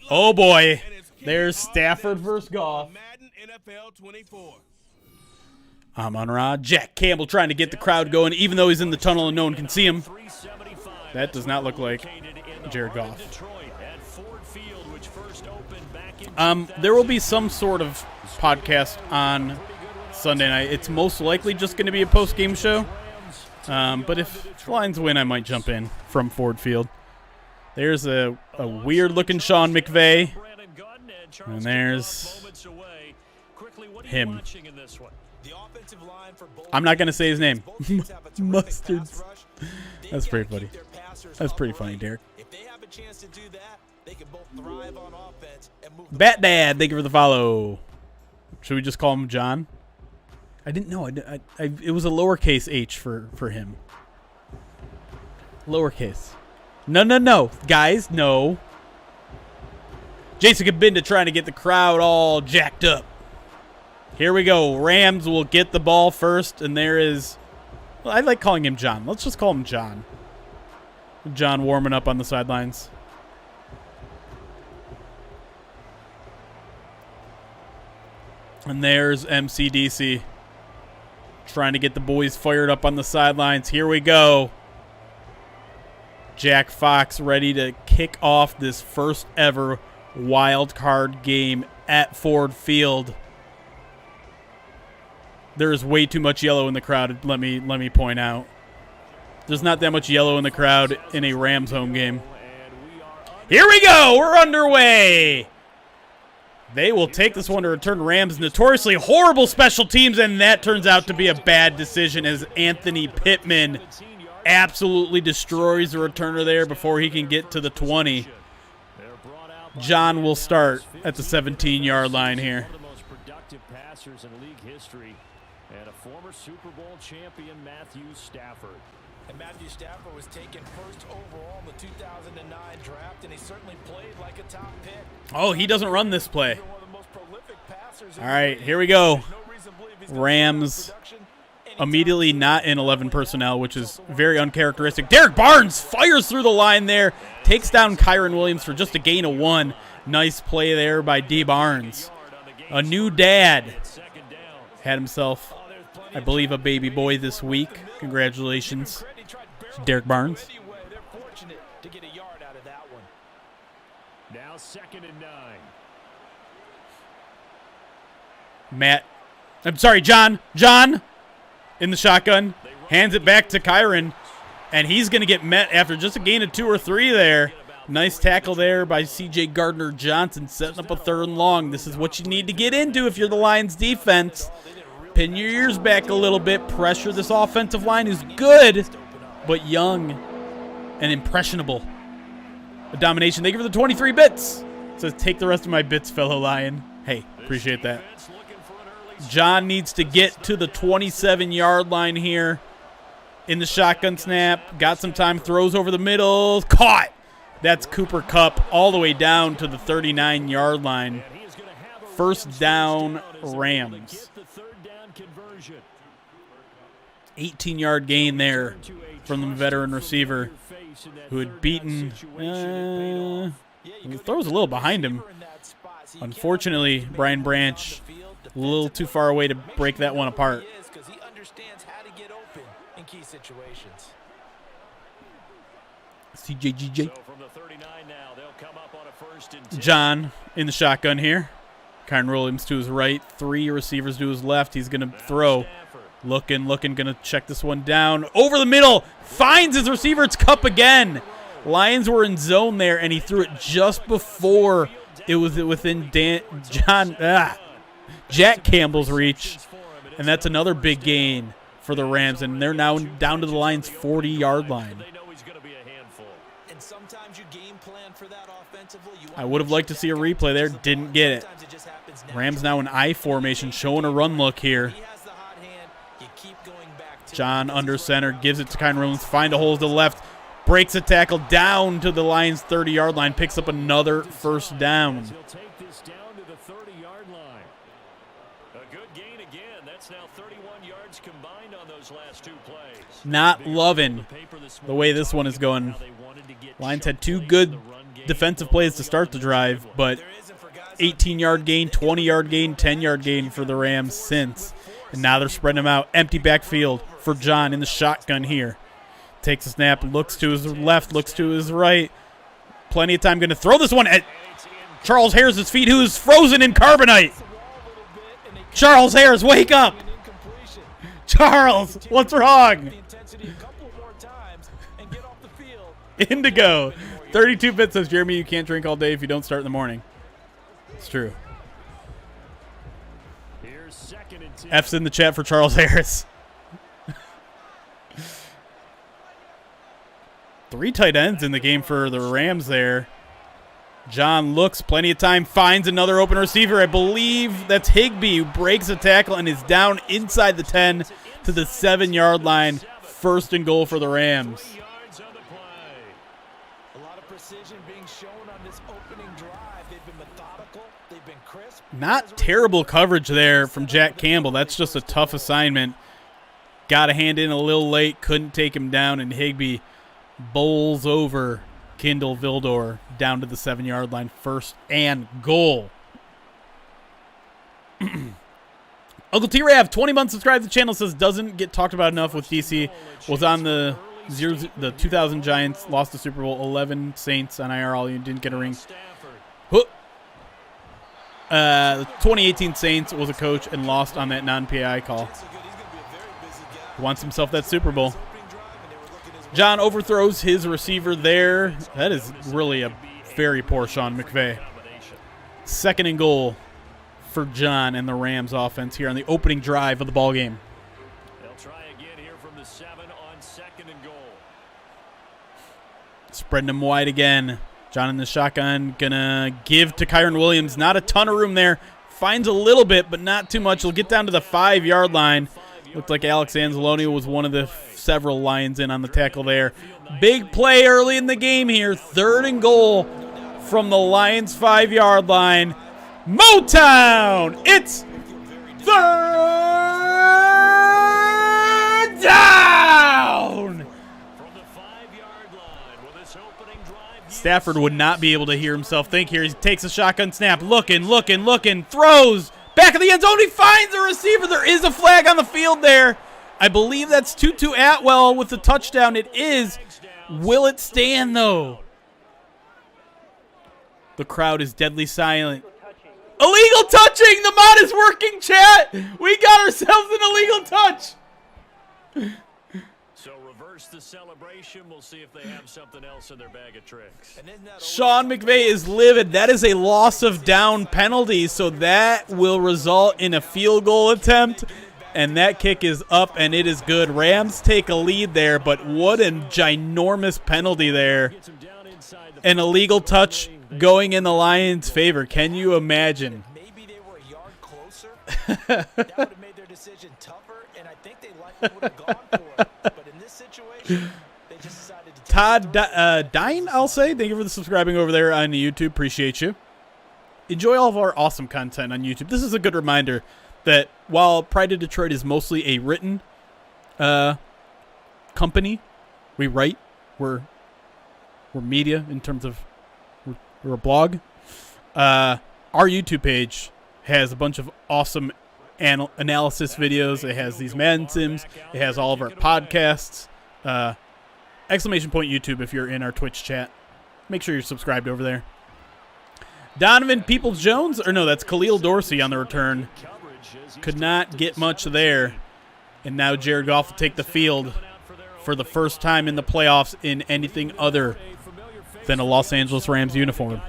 Oh boy, there's Stafford versus Goff. Amon-Ra, Jack Campbell trying to get the crowd going, even though he's in the tunnel and no one can see him. That does not look like Jared Goff. There will be some sort of podcast on Sunday night. It's most likely just going to be a post-game show. But if Lions win, I might jump in from Ford Field. There's a weird-looking Sean McVay. And there's him. I'm not going to say his name. Mustards. That's pretty funny. That's pretty funny, Derek. Bat Dad, thank you for the follow. Should we just call him John? I didn't know. It was a lowercase h for him. Lowercase. No. Guys, no. Jason Kabinda trying to get the crowd all jacked up. Here we go. Rams will get the ball first, and there is... Well, I like calling him John. Let's just call him John. John warming up on the sidelines. And there's MCDC trying to get the boys fired up on the sidelines. Here we go. Jack Fox ready to kick off this first ever wild card game at Ford Field. There is way too much yellow in the crowd, let me point out. There's not that much yellow in the crowd in a Rams home game. Here we go. We're underway. They will take this one to return Rams' notoriously horrible special teams, and that turns out to be a bad decision as Anthony Pittman absolutely destroys the returner there before he can get to the 20. John will start at the 17-yard line here. One of the most productive passers in league history, and a former Super Bowl champion, Matthew Stafford. And Matthew Stafford was taken first overall in the 2009 draft, and he certainly played like a top pick. Oh, he doesn't run this play. One of the most prolific passers in All the right, league. here we go. There's no reason to believe he's gonna Rams production anytime immediately soon. not in 11 personnel, which is very uncharacteristic. Derek Barnes fires through the line there, takes down Kyron Williams for just a gain of 1. Nice play there by D. Barnes. A new dad had himself, I believe, a baby boy this week. Congratulations, Derek Barnes. Anyway, they're fortunate to get a yard out of that one. Now 2nd and 9. John in the shotgun, hands it back to Kyron, and he's going to get met after just a gain of 2 or 3 there. Nice tackle there by C.J. Gardner-Johnson, setting up a 3rd and long. This is what you need to get into if you're the Lions defense. Pin your ears back a little bit, pressure this offensive line who's good, but young and impressionable. A domination. Thank you for the 23 bits. Says, take the rest of my bits, fellow Lion. Hey, appreciate that. John needs to get to the 27-yard line here in the shotgun snap. Got some time, throws over the middle. Caught. That's Cooper Kupp all the way down to the 39-yard line. 1st down, Rams. 18-yard gain there from the veteran receiver who had beaten. He throws a little behind him. Unfortunately, Brian Branch a little too far away to break that one apart. Because he understands how to get open in key situations. CJGJ. So from the 39 now, they'll come up on a 1st and 10. John in the shotgun here. Kyron Williams to his right. 3 receivers to his left. He's going to throw. Looking, going to check this one down. Over the middle. Finds his receiver. It's Kupp again. Lions were in zone there, and he threw it just before it was within Jack Campbell's reach. And that's another big gain for the Rams, and they're now down to the Lions' 40-yard line. And sometimes you game plan for that offensively. I would have liked to see a replay there. Didn't get it. Rams now in I formation, showing a run look here. John under center, gives it to Kyron Williams, find a hole to the left, breaks a tackle down to the Lions' 30-yard line, picks up another 1st down. He'll take this down to the 30-yard line. A good gain again. That's now 31 yards combined on those last 2 plays. Not loving the way this one is going. Lions had 2 good defensive plays to start the drive, but 18-yard gain, 20-yard gain, 10-yard gain for the Rams since. And now they're spreading them out. Empty backfield for John in the shotgun here. Takes a snap, looks to his left, looks to his right. Plenty of time. Going to throw this one at Charles Harris's feet, who is frozen in carbonite. Charles Harris, wake up. Charles, what's wrong? Indigo. 32 bits says, Jeremy, you can't drink all day if you don't start in the morning. It's true. F's in the chat for Charles Harris. 3 tight ends in the game for the Rams there. John looks, plenty of time, finds another open receiver. I believe that's Higbee, who breaks a tackle and is down inside the 10 to the 7-yard line. 1st and goal for the Rams. A lot of precision being shown on this opening drive. They've been methodical. They've been crisp. Not terrible coverage there from Jack Campbell. That's just a tough assignment. Got a hand in a little late, couldn't take him down, and Higbee bowls over Kendall Vildor down to the 7-yard line. 1st and goal. Uncle T-Rav, 20 months subscribed to the channel, says doesn't get talked about enough with DC. Was on the 2000 Giants, lost the Super Bowl, 11 Saints on IR, you didn't get a ring. The 2018 Saints was a coach and lost on that non-PI call. Wants himself that Super Bowl. John overthrows his receiver there. That is really a very poor Sean McVay. 2nd and goal for John and the Rams offense here on the opening drive of the ball game. They'll try again here from the 7 on 2nd and goal. Spreading them wide again. John in the shotgun, gonna give to Kyron Williams. Not a ton of room there. Finds a little bit, but not too much. He'll get down to the 5-yard line. Looked like Alex Anzalone was one of the several Lions in on the tackle there. Big play early in the game here. 3rd and goal from the Lions' 5-yard line. Motown! It's 3rd down! Stafford would not be able to hear himself think here. He takes a shotgun snap, looking, throws. Back of the end zone, he finds a receiver. There is a flag on the field there. I believe that's Tutu Atwell with the touchdown. It is. Will it stand, though? The crowd is deadly silent. Illegal touching! The mod is working, chat! We got ourselves an illegal touch! So reverse the celebration. We'll see if they have something else in their bag of tricks. Sean McVay is livid. That is a loss of down penalty, so that will result in a field goal attempt. And that kick is up, and it is good. Rams take a lead there, but what a ginormous penalty there. An illegal touch going in the Lions' favor. Can you imagine? Maybe they were a yard closer. That would have made their decision tougher, and I think they likely would have gone for it. But in this situation, they just decided to take Todd Dine, I'll say. Thank you for the subscribing over there on YouTube. Appreciate you. Enjoy all of our awesome content on YouTube. This is a good reminder that while Pride of Detroit is mostly a written company, we write. We're media in terms of we're a blog. Our YouTube page has a bunch of awesome analysis videos. It has these Madden sims. It has all of our podcasts. Exclamation point YouTube if you're in our Twitch chat. Make sure you're subscribed over there. Donovan Peoples-Jones, or no, that's Khalil Dorsey on the return. Could not get much there. And now Jared Goff will take the field for the first time in the playoffs in anything other than a Los Angeles Rams uniform.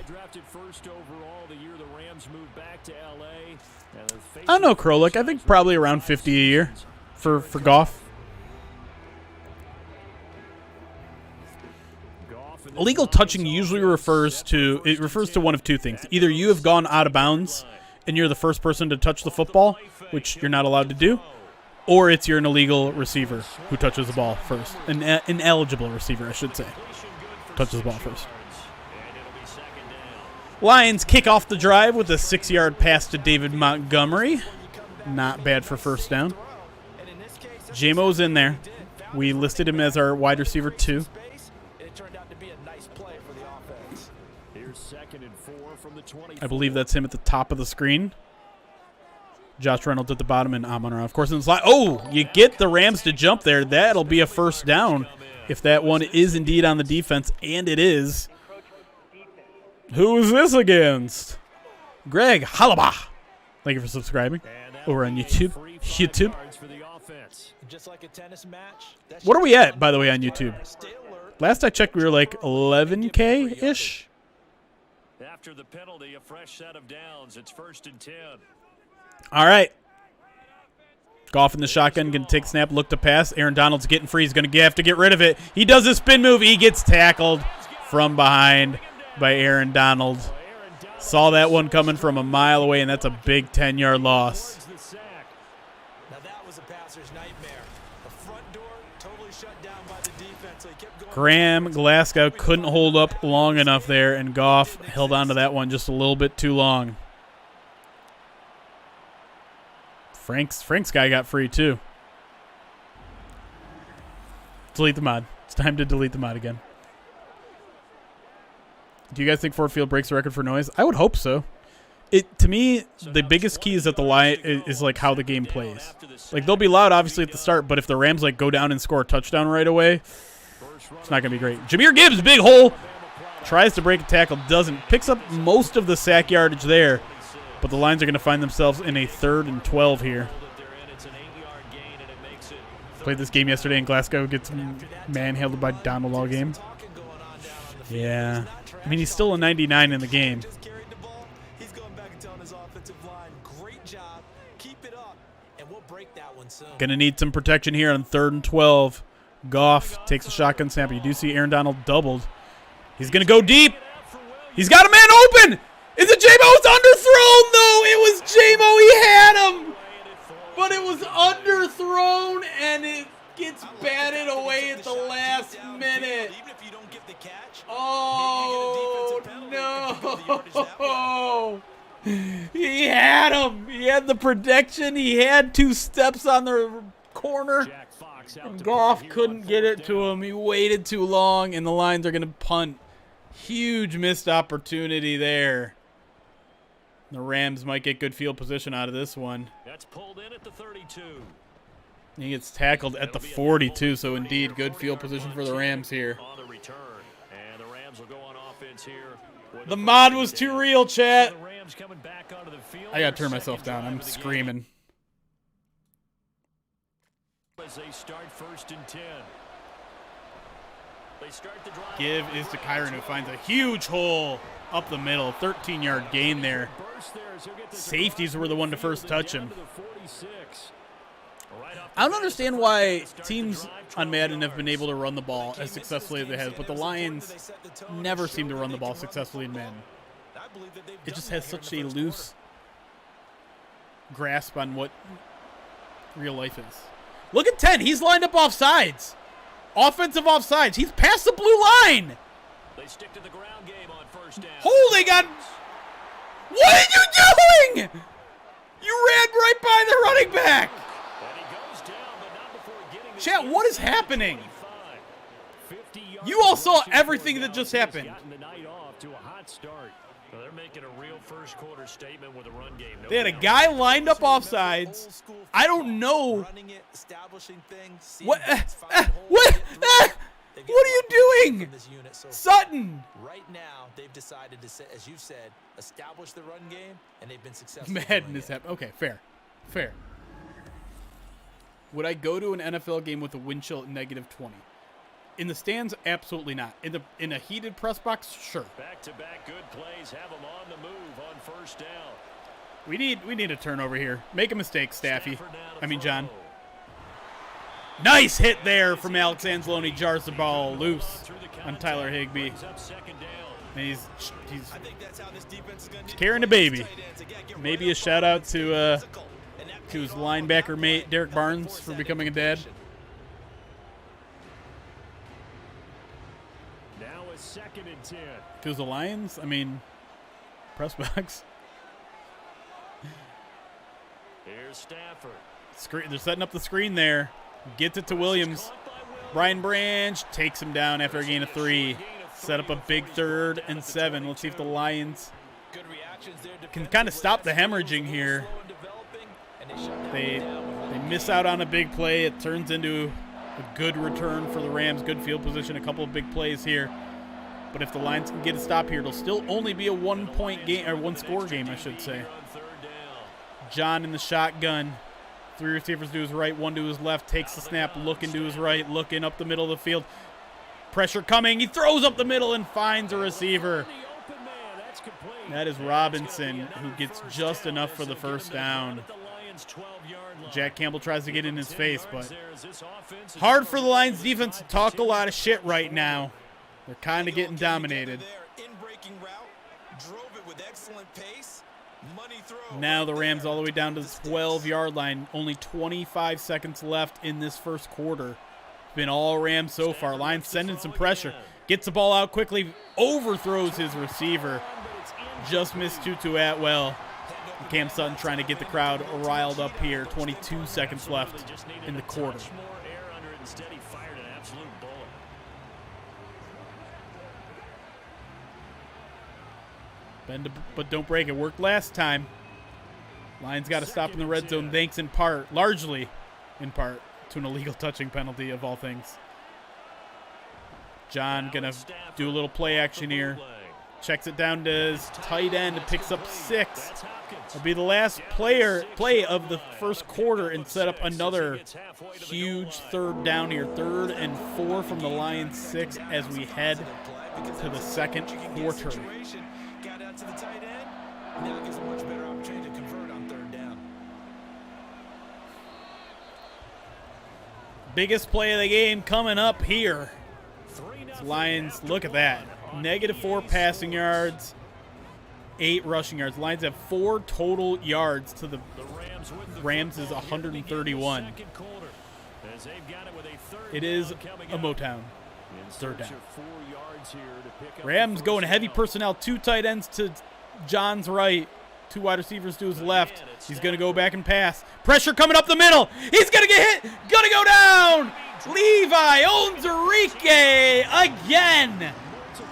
I don't know, Krolik. I think probably around 50 a year for Goff. Illegal touching usually refers to one of two things. Either you have gone out of bounds and you're the first person to touch the football, which you're not allowed to do, or it's you're an illegal receiver who touches the ball first. An ineligible receiver, I should say, touches the ball first. Lions kick off the drive with a 6-yard pass to David Montgomery. Not bad for first down. J-Mo's in there. We listed him as our wide receiver 2. I believe that's him at the top of the screen. Josh Reynolds at the bottom and Amon-Ra, of course, in the slot. Oh, you get the Rams to jump there. That'll be a first down if that one is indeed on the defense, and it is. Who is this against? Greg Halaba. Thank you for subscribing over on YouTube. What are we at, by the way, on YouTube? Last I checked, we were like 11K-ish. After the penalty, a fresh set of downs. It's 1st and 10. All right. Goff in the shotgun, going to take a snap, look to pass. Aaron Donald's getting free. He's going to have to get rid of it. He does a spin move. He gets tackled from behind by Aaron Donald. Saw that one coming from a mile away, and that's a big 10-yard loss. Now that was a passer's nightmare. The front door totally shut down by the defense. So he kept going. Graham Glasgow couldn't hold up long enough there, and Goff held on to that one just a little bit too long. Frank's guy got free too. Delete the mod. It's time to delete the mod again. Do you guys think Ford Field breaks the record for noise? I would hope so. To me, the biggest key is that the line is like how the game plays. Like they'll be loud obviously at the start, but if the Rams like go down and score a touchdown right away, it's not gonna be great. Jahmyr Gibbs, big hole, tries to break a tackle, doesn't. Picks up most of the sack yardage there, but the Lions are gonna find themselves in a 3rd and 12 here. Played this game yesterday, and Glasgow gets manhandled by Donald all game. Yeah. I mean, he's still a 99 in the game. He's going back and telling his offensive line, great job. Keep it up, and we'll break that one soon. Going to need some protection here on 3rd and 12. Goff takes a shotgun snap. You do see Aaron Donald doubled. He's going to go deep. He's got a man open. Is it J-Mo? It's underthrown, though. It was J-Mo. He had him. But it was underthrown, and it gets batted away at the last minute. Oh, no. He had him. He had the protection. He had 2 steps on the corner. And Goff couldn't get it to him. He waited too long, and the Lions are going to punt. Huge missed opportunity there. The Rams might get good field position out of this one. That's pulled in at the 32. He gets tackled at the 42, so indeed good field position for the Rams here. On the return, and the Rams will go on offense here. The mod was too real, chat. The Rams coming back onto the field. I gotta turn myself down. I'm screaming. As they start 1st and 10. They start the drive. Give is to Kyron, who finds a huge hole up the middle. 13-yard gain there. Safeties were the one to first touch him. I don't understand why teams on Madden have been able to run the ball as successfully as they have, but the Lions never seem to run the ball successfully in Madden. It just has such a loose grasp on what real life is. Look at 10. He's lined up off sides. Offensive offsides. He's past the blue line. They stick to the ground game on 1st down. Holy God. What are you doing? You ran right by the running back. And he goes down, but not before getting the Chat, what is happening? 50 You all saw everything that just happened. Gotten the night off to a hot start. So they're making a real first quarter statement with a run game. No They had a doubt. guy lined up off sides. I don't know. What? What are you doing? Sutton. Right now, they've decided to, as you said, establish the run game, and they've been successful. Madness happened. Okay, fair. Fair. Would I go to an NFL game with a wind chill at -20? In the stands, absolutely not. In a heated press box, sure. Back-to-back good plays have them on the move on 1st down. We need a turnover here. Make a mistake, Staffy. John. Nice hit there from Alex Anzalone. Jars the ball loose on Tyler Higbee. And he's carrying a baby. Maybe a shout out to his linebacker mate Derek Barnes for becoming a dad. Now a 2nd and 10. To the Lions, press box. Here's Stafford. They're setting up the screen there. Gets it to Williams. Brian Branch takes him down after a gain of 3. Set up a big 3rd and 7. Let's see if the Lions can kind of stop the hemorrhaging here. They miss out on a big play. It turns into a good return for the Rams. Good field position. A couple of big plays here. But if the Lions can get a stop here, it'll still only be a 1-point game, or 1-score game, I should say. John in the shotgun. 3 receivers to his right, 1 to his left. Takes the snap, looking to his right, looking up the middle of the field. Pressure coming. He throws up the middle and finds a receiver. That is Robinson, who gets just enough for the 1st down. Jack Campbell tries to get in his face, but hard for the Lions defense to talk a lot of shit right now. They're kind of getting dominated. Now the Rams all the way down to the 12-yard line. Only 25 seconds left in this 1st quarter. Been all Rams so far. Lions sending some pressure. Gets the ball out quickly. Overthrows his receiver. Just missed Tutu Atwell. Cam Sutton trying to get the crowd riled up here. 22 seconds left in the quarter. Bend but don't break. It worked last time. Lions got to stop in the red zone, thanks largely in part, to an illegal touching penalty of all things. John going to do a little play action here. Checks it down to his tight end and picks up 6. It'll be the last play of the 1st quarter and set up another huge 3rd down here. 3rd and 4 from the Lions 6 as we head to the 2nd quarter. Got out to the tight end. Now gives a much better opportunity to convert on 3rd down. Biggest play of the game coming up here. Lions, look at that. -4 passing yards, 8 rushing yards. Lions have 4 total yards to the Rams is 131. It is a Motown. Third down. Rams going heavy personnel. 2 tight ends to John's right. 2 wide receivers to his left. He's going to go back and pass. Pressure coming up the middle. He's going to get hit. Going to go down. Levi Onwuzurike again.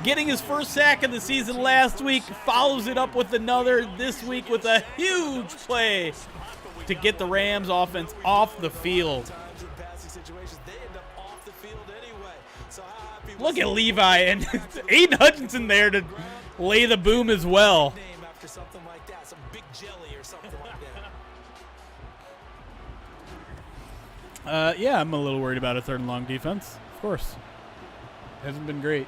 Getting his first sack of the season last week. Follows it up with another this week with a huge play to get the Rams offense off the field. Look at Levi and Aiden Hutchinson there to lay the boom as well. Yeah, I'm a little worried about a 3rd and long defense. Of course. Hasn't been great.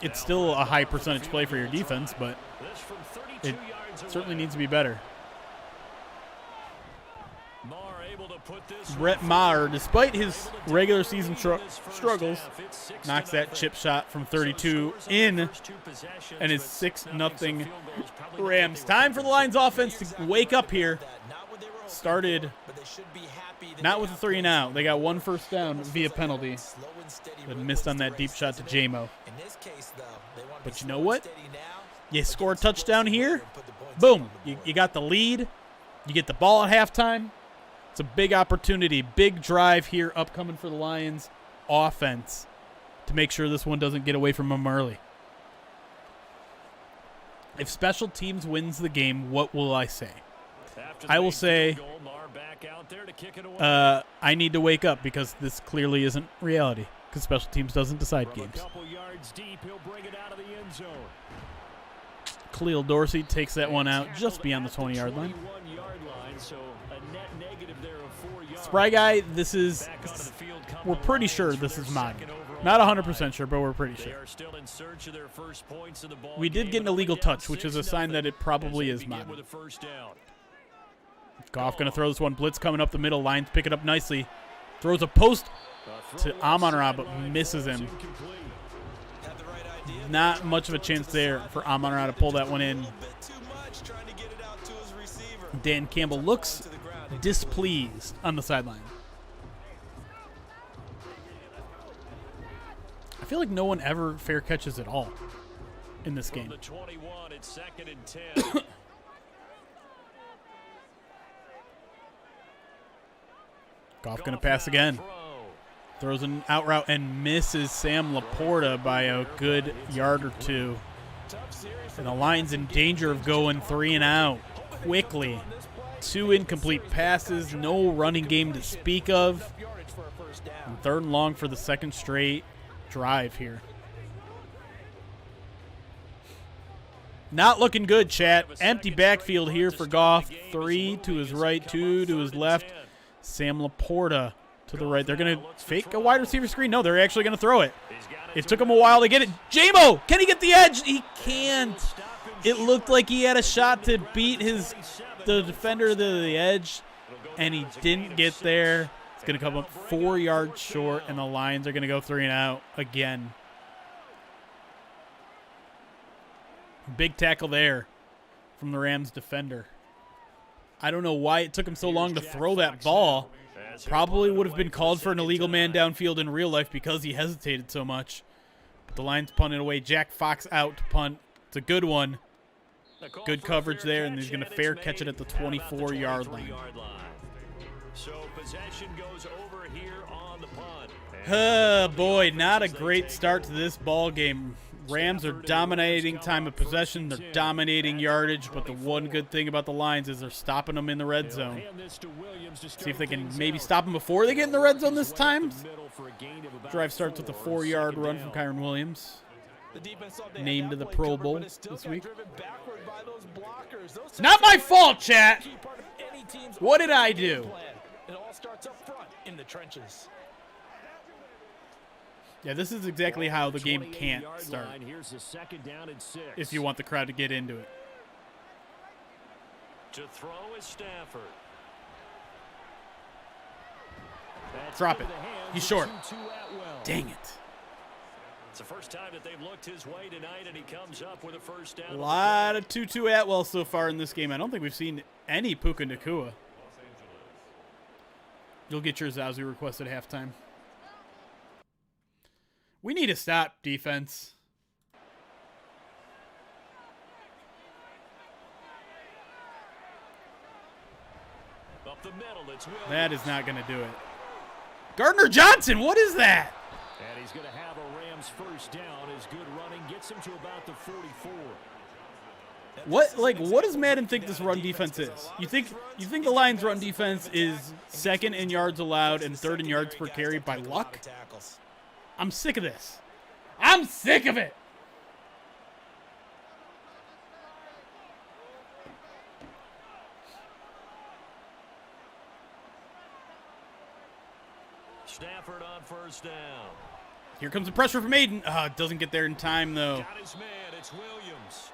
It's still a high percentage play for your defense, but it certainly needs to be better. Brett Maher, despite his regular season struggles, knocks that chip shot from 32 in, and it's 6-0 Rams. Time for the Lions offense to wake up here. Started not with a 3 and out. They got 1 first down via penalty, but missed on that deep shot to J-Mo. But you know what? You score a touchdown here, boom. You got the lead. You get the ball at halftime. It's a big opportunity, big drive here upcoming for the Lions offense to make sure this one doesn't get away from them early. If special teams wins the game, what will I say? I will say I need to wake up because this clearly isn't reality because special teams doesn't decide games. Khalil Dorsey takes that one out just beyond the 20-yard line. Spry Guy, we're pretty sure this is Madden. Not 100% sure, but we're pretty sure. We did get an illegal touch, which is a sign that it probably is Madden. Goff going to throw this one. Blitz coming up the middle. Lions pick it up nicely. Throws a post to Amon-Ra, but misses him. Not much of a chance there for Amon-Ra to pull that one in. Dan Campbell looks displeased on the sideline. I feel like no one ever fair catches at all in this game. Goff going to pass again. Throws an out route and misses Sam LaPorta by a good yard or 2. And the Lions in danger of going 3 and out quickly. 2 incomplete passes, no running game to speak of. And 3rd and long for the 2nd straight drive here. Not looking good, chat. Empty backfield here for Goff. 3 to his right, 2 to his left. Sam LaPorta to the right. They're going to fake a wide receiver screen. No, they're actually going to throw it. It took him a while to get it. J-Mo, can he get the edge? He can't. It looked like he had a shot to beat the defender to the edge, and he didn't get there. It's going to come up 4 yards short, and the Lions are going to go 3 and out again. Big tackle there from the Rams defender. I don't know why it took him so long to throw that ball. Probably would have been called for an illegal man downfield in real life because he hesitated so much. But the Lions punted away. Jack Fox out to punt. It's a good one. Good coverage there, and he's going to fair catch it at the 24-yard line. So possession goes over here on the punt. Oh, boy, not a great start to this ball game. Rams are dominating time of possession. They're dominating yardage, but the one good thing about the Lions is they're stopping them in the red zone. See if they can maybe stop them before they get in the red zone this time. Drive starts with a 4-yard run from Kyron Williams, named to the Pro Bowl this week. Not my fault, chat. What did I do? It all starts up front in the trenches. Yeah, this is exactly how the game can't start if you want the crowd to get into it. To throw is Stafford. Drop it. He's short. Dang it. It's the first time that they've looked his way tonight, and he comes up with a first down. A lot of Tutu Atwell so far in this game. I don't think we've seen any Puka Nacua. You'll get yours as we requested at halftime. We need to stop defense. Up the middle, it's Williams. That is not going to do it. Gardner Johnson, what is that? And he's going to have a Rams first down. His good running gets him to about the 44. What does Madden think this run defense is? You think the Lions' run defense is second in yards allowed and third in yards per carry by luck? I'm sick of this. I'm sick of it. Stafford on first down. Here comes the pressure from Aiden. It doesn't get there in time, though. Got his man. It's Williams.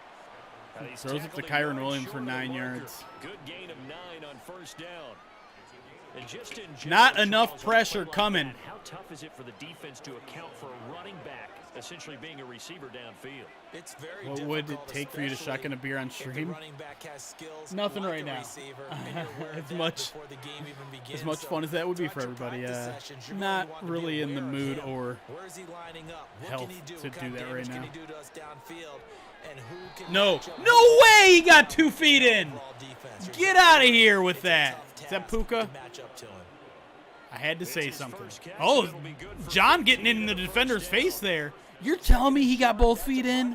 Throws it to Kyron Williams for 9 yards. Good gain of 9 on first down. And just in Not general, enough Charles, pressure like coming. that, how tough is it for the defense to account for a running back essentially being a receiver downfield? It's very What would it difficult, take for you to especially shotgun a beer on if the stream? running back has skills Nothing like right a now. receiver, and you're aware of As that much- before the game even begins. As much fun as that would be for throughout your everybody, practice sessions, you're not going to want to be really in the aware of mood him. or Where is he lining up? What health can he do? to What kind do of that right damage now. Can he do to us downfield? And who can No. match up No with way he got 2 feet in. overall defense? There's Get no out of doubt here with it's a that. tough Is that task Puka? to match up to him. I had to It's say his something. first catch, Oh, and it'll be good for John 15 getting in and the a first defender's down. face there. You're telling me he got both feet in?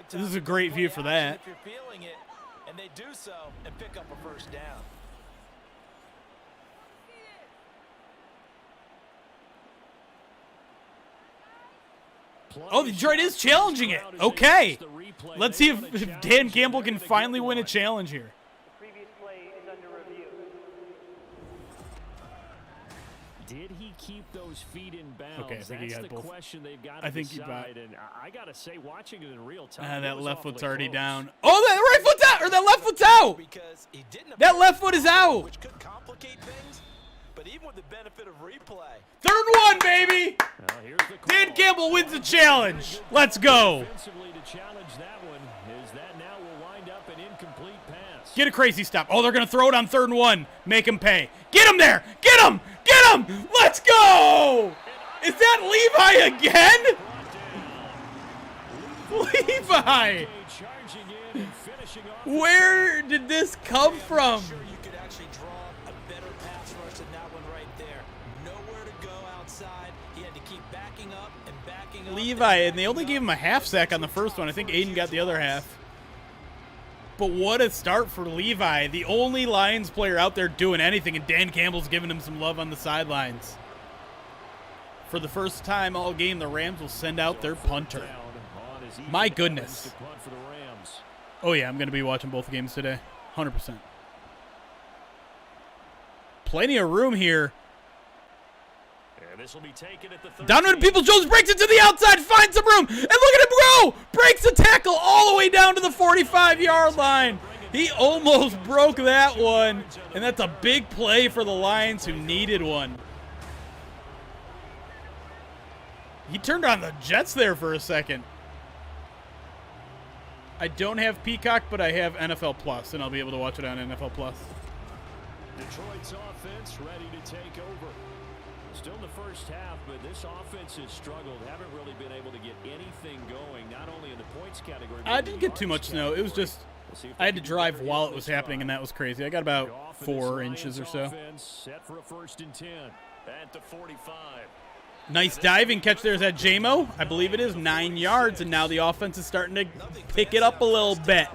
This is a great view for that. If you're feeling it, and they do so and pick up a first down. Oh, Detroit is challenging it. Okay. Let's see if Dan Campbell can finally win a challenge here. Previous play is under review. Did he keep those feet in bounds? Okay, I think he That's got the both. question they've got I to think he decide. got- And I got to say, watching it in real time, That it was left foot's awfully already close. down. Oh, that right foot's out, or that left foot's out. Because he didn't That left foot is out. which could complicate things, but even with the benefit of replay. 3rd and 1, baby. Well, here's the Dan call. Campbell wins the challenge. Let's go. Offensively to challenge that one is that now will wind up an incomplete pass. Get a crazy stop. Oh, they're going to throw it on 3rd and 1. Make him pay. Get him there. Get him. Get him. Let's go. Is that Levi again? Levi. Charging in and finishing off. Where did this come from? Sure, you could actually draw a better pass rush than that one right there. Nowhere to go outside. He had to keep backing up and backing up. Levi, and they only gave him a half sack on the first one. I think Aiden got the other half. But what a start for Levi. The only Lions player out there doing anything, and Dan Campbell's giving him some love on the sidelines. For the first time all game, the Rams will send out their punter. Down on his even My defense goodness. to punt for the Rams. Oh, yeah, I'm going to be watching both games today. 100%. Plenty of room here. And this will be taken at the Donovan 13. Peoples-Jones breaks it to the outside, finds some room, and look at him go! Breaks the tackle all the way down to the 45-yard line. He almost broke that one, and that's a big play for the Lions who needed one. He turned on the Jets there for a second. I don't have Peacock, but I have NFL Plus, and I'll be able to watch it on NFL Plus. Detroit's offense ready to take over. Still in the first half, but this offense has struggled. Haven't really been able to get anything going, not only in the points category. but I in the didn't get too yards much snow. It was category. just We'll see if I they had to can do drive better while on it was this happening, and drive. that was crazy. I got about Goff and this 4 inches or Lions so. offense set for a 1st and 10 at the 45. Nice diving catch there. Is that J-Mo? I believe it is. 9 yards, and now the offense is starting to pick it up a little bit.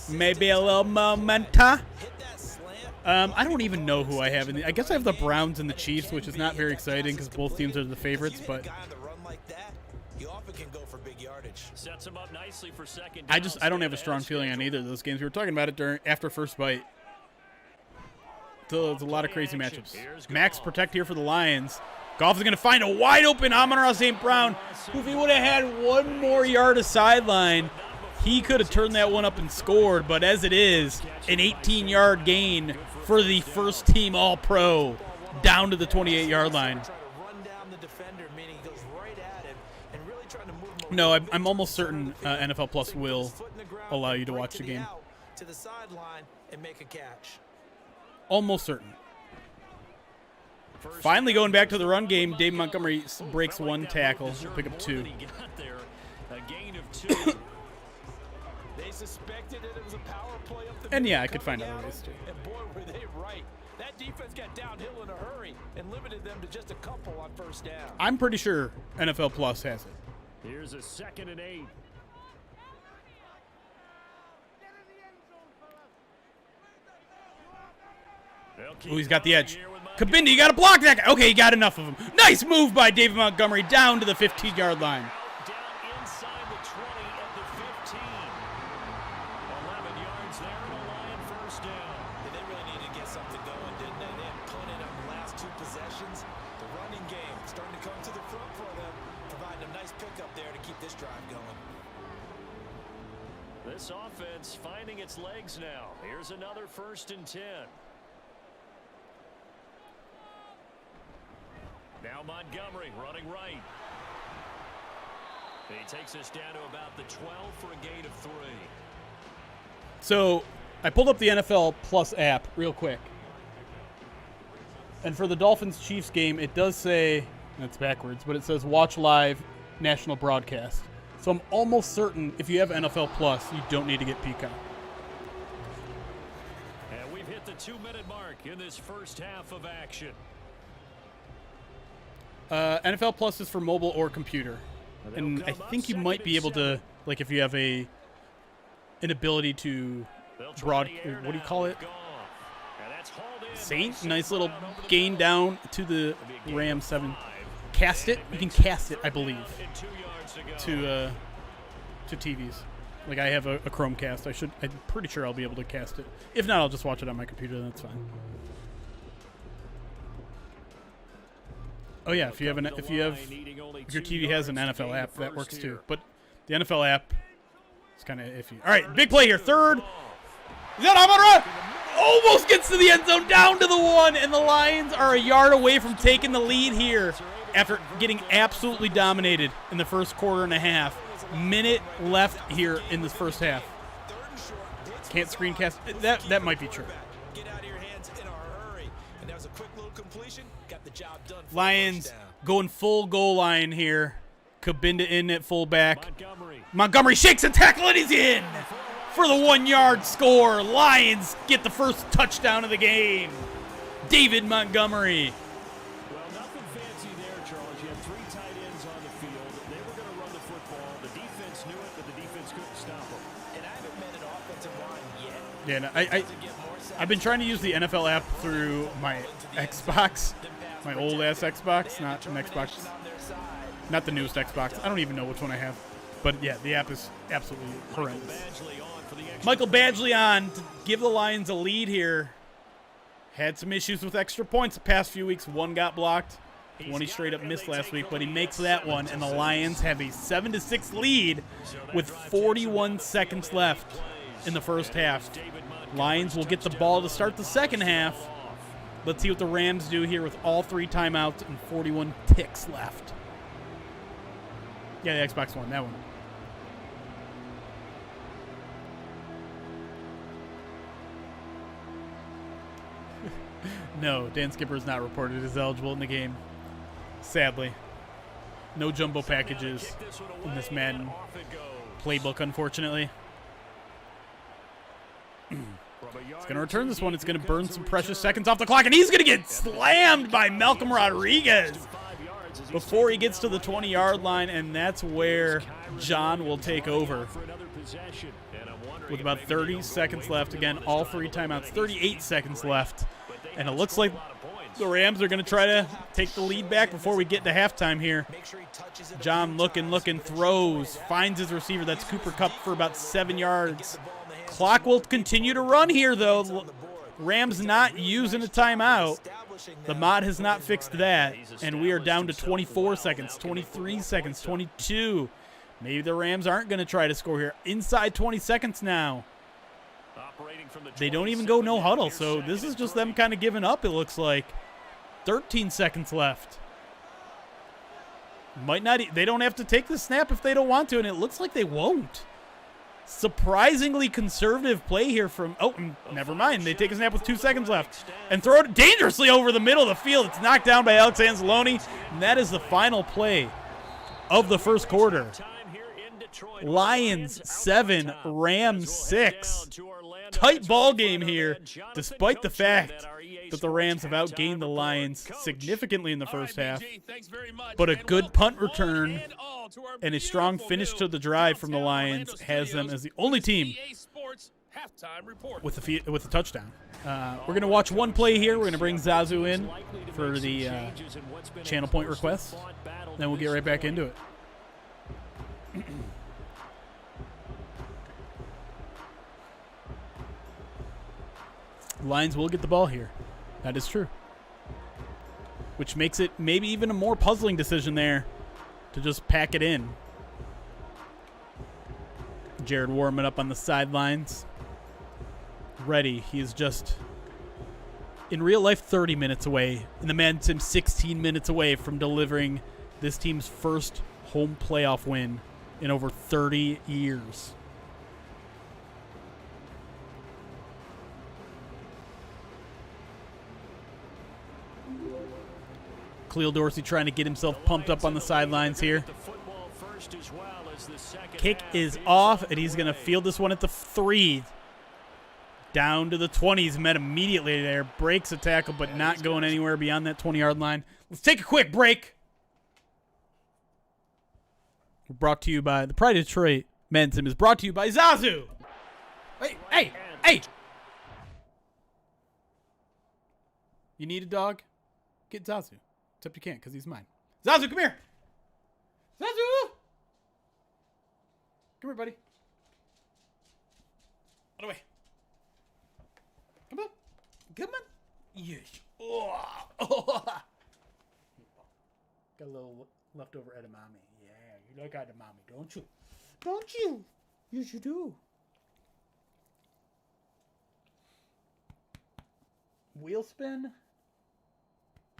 Maybe a little momenta. I don't even know who I have. I guess I have the Browns and the Chiefs, which is not very exciting because both teams are the favorites. But Sets him up nicely for second I down. don't have a strong feeling on either of those games. We were talking about it after first bite. So there's a lot of crazy matchups. Max protect here for the Lions. Goff is going to find a wide open Amon-Ra St. Brown, who if he would have had one more yard of sideline, he could have turned that one up and scored. But as it is, an 18-yard gain for the first team All-Pro down to the 28-yard line. Try to run down the defender, meaning he goes right at him No, I'm almost certain NFL Plus will allow you to watch the game. To the sideline and make a catch. Almost certain. Finally going back to the run game, Dave Montgomery breaks 1 tackle. He'll pick up 2. A gain of 2. They suspected that it was a power play up the And middle yeah, I could coming find other at ways them, too. And boy, were they right. That defense got downhill in a hurry and limited them to just a couple on first down. I'm pretty sure NFL Plus has it. Here's a 2nd and 8. Oh, he's got the edge. Kabinda, you got to block that guy. Okay, he got enough of him. Nice move by David Montgomery down to the 15-yard line. Down inside the 20 at the 15. 11 yards there and a Lion first down. They really needed to get something going, didn't they? They had punted on the last 2 possessions. The running game starting to come to the front for them, providing a nice pickup there to keep this drive going. This offense finding its legs now. Here's another 1st and 10. Now Montgomery running right. He takes us down to about the 12 for a gain of 3. So I pulled up the NFL Plus app real quick. And for the Dolphins-Chiefs game, it does say, that's backwards, but it says watch live national broadcast. So I'm almost certain if you have NFL Plus, you don't need to get Peacock. And we've hit the 2-minute mark in this first half of action. NFL Plus is for mobile or computer. And I think you might be able to, like if you have an ability to what do you call it? Saint? Nice little gain down to the Ram 7. Cast it? You can cast it, I believe, to TVs. Like I have a Chromecast. I'm pretty sure I'll be able to cast it. If not, I'll just watch it on my computer. That's fine. Oh yeah, if your TV has an NFL app, that works too. But the NFL app is kind of iffy. All right, big play here. 3rd. Is that Amon Ra? Almost gets to the end zone, down to the 1, and the Lions are a yard away from taking the lead here after getting absolutely dominated in the first quarter and a half. Minute left here in this first half. Can't screencast. That might be true. Get out of your hands in a hurry. And that was a quick little completion. Got the job done. Lions going full goal line here. Kabinda in at fullback. Montgomery shakes a tackle and he's in for the 1-yard score. Lions get the first touchdown of the game. David Montgomery. Well, nothing fancy there, Charles. You had 3 tight ends on the field. They were going to run the football. The defense knew it, but the defense couldn't stop them. And I haven't met an offensive line yet. Yeah, no, I've been trying to use the NFL app through my Xbox, my old-ass Xbox, not an Xbox, not the newest Xbox. I don't even know which one I have. But, yeah, the app is absolutely horrendous. Michael Badgley on to give the Lions a lead here. Had some issues with extra points the past few weeks. 1 got blocked. 1 he straight up missed last week, but he makes that one, and the Lions have a 7-6 lead with 41 seconds left in the first half. Lions will get the ball to start the second half. Let's see what the Rams do here with all 3 timeouts and 41 ticks left. Yeah, the Xbox One, that one. No, Dan Skipper is not reported as eligible in the game. Sadly. No jumbo packages in this Madden playbook, unfortunately. He's going to return this one. It's going to burn some precious seconds off the clock, and he's going to get slammed by Malcolm Rodriguez before he gets to the 20-yard line, and that's where John will take over with about 30 seconds left. Again, all 3 timeouts, 38 seconds left, and it looks like the Rams are going to try to take the lead back before we get to halftime here. John looking, throws, finds his receiver. That's Cooper Kupp for about 7 yards. Clock will continue to run here, though. Rams not using a timeout. The mod has not fixed that, and we are down to 24 seconds, 23 seconds, 22. Maybe the Rams aren't going to try to score here. Inside 20 seconds now. They don't even go no huddle, so this is just them kind of giving up, it looks like. 13 seconds left. Might not. They don't have to take the snap if they don't want to, and it looks like they won't. Surprisingly conservative play here from. Oh, never mind. They take a snap with 2 seconds left and throw it dangerously over the middle of the field. It's knocked down by Alex Anzalone, and that is the final play of the first quarter. Lions 7, Rams 6. Tight ball game here, despite the fact that the Rams have outgained the Lions significantly in the first half. But a good punt return and a strong finish to the drive from the Lions has them as the only team with a touchdown. We're going to watch one play here. We're going to bring Zazu in for the channel point request. Then we'll get right back into it. Lions will get the ball here. That is true. Which makes it maybe even a more puzzling decision there to just pack it in. Jared warming up on the sidelines. Ready. He is just, in real life, 30 minutes away. In the Madden Sim, 16 minutes away from delivering this team's first home playoff win in over 30 years. Khalil Dorsey trying to get himself pumped up on the sidelines here. Kick is off, and he's going to field this one at the 3. Down to the 20s, met immediately there. Breaks a tackle, but not going anywhere beyond that 20-yard line. Let's take a quick break. We're brought to you by the Pride of Detroit. Madden Sim is brought to you by Zazu. Hey! You need a dog? Get Zazu. Except you can't because he's mine. Zazu, come here. Zazu! Come here, buddy. Out of the way. Come on. Come on. Yes. Oh. Got a little leftover edamame. Yeah, you like edamame, don't you? Don't you? Yes, you do. Wheel spin.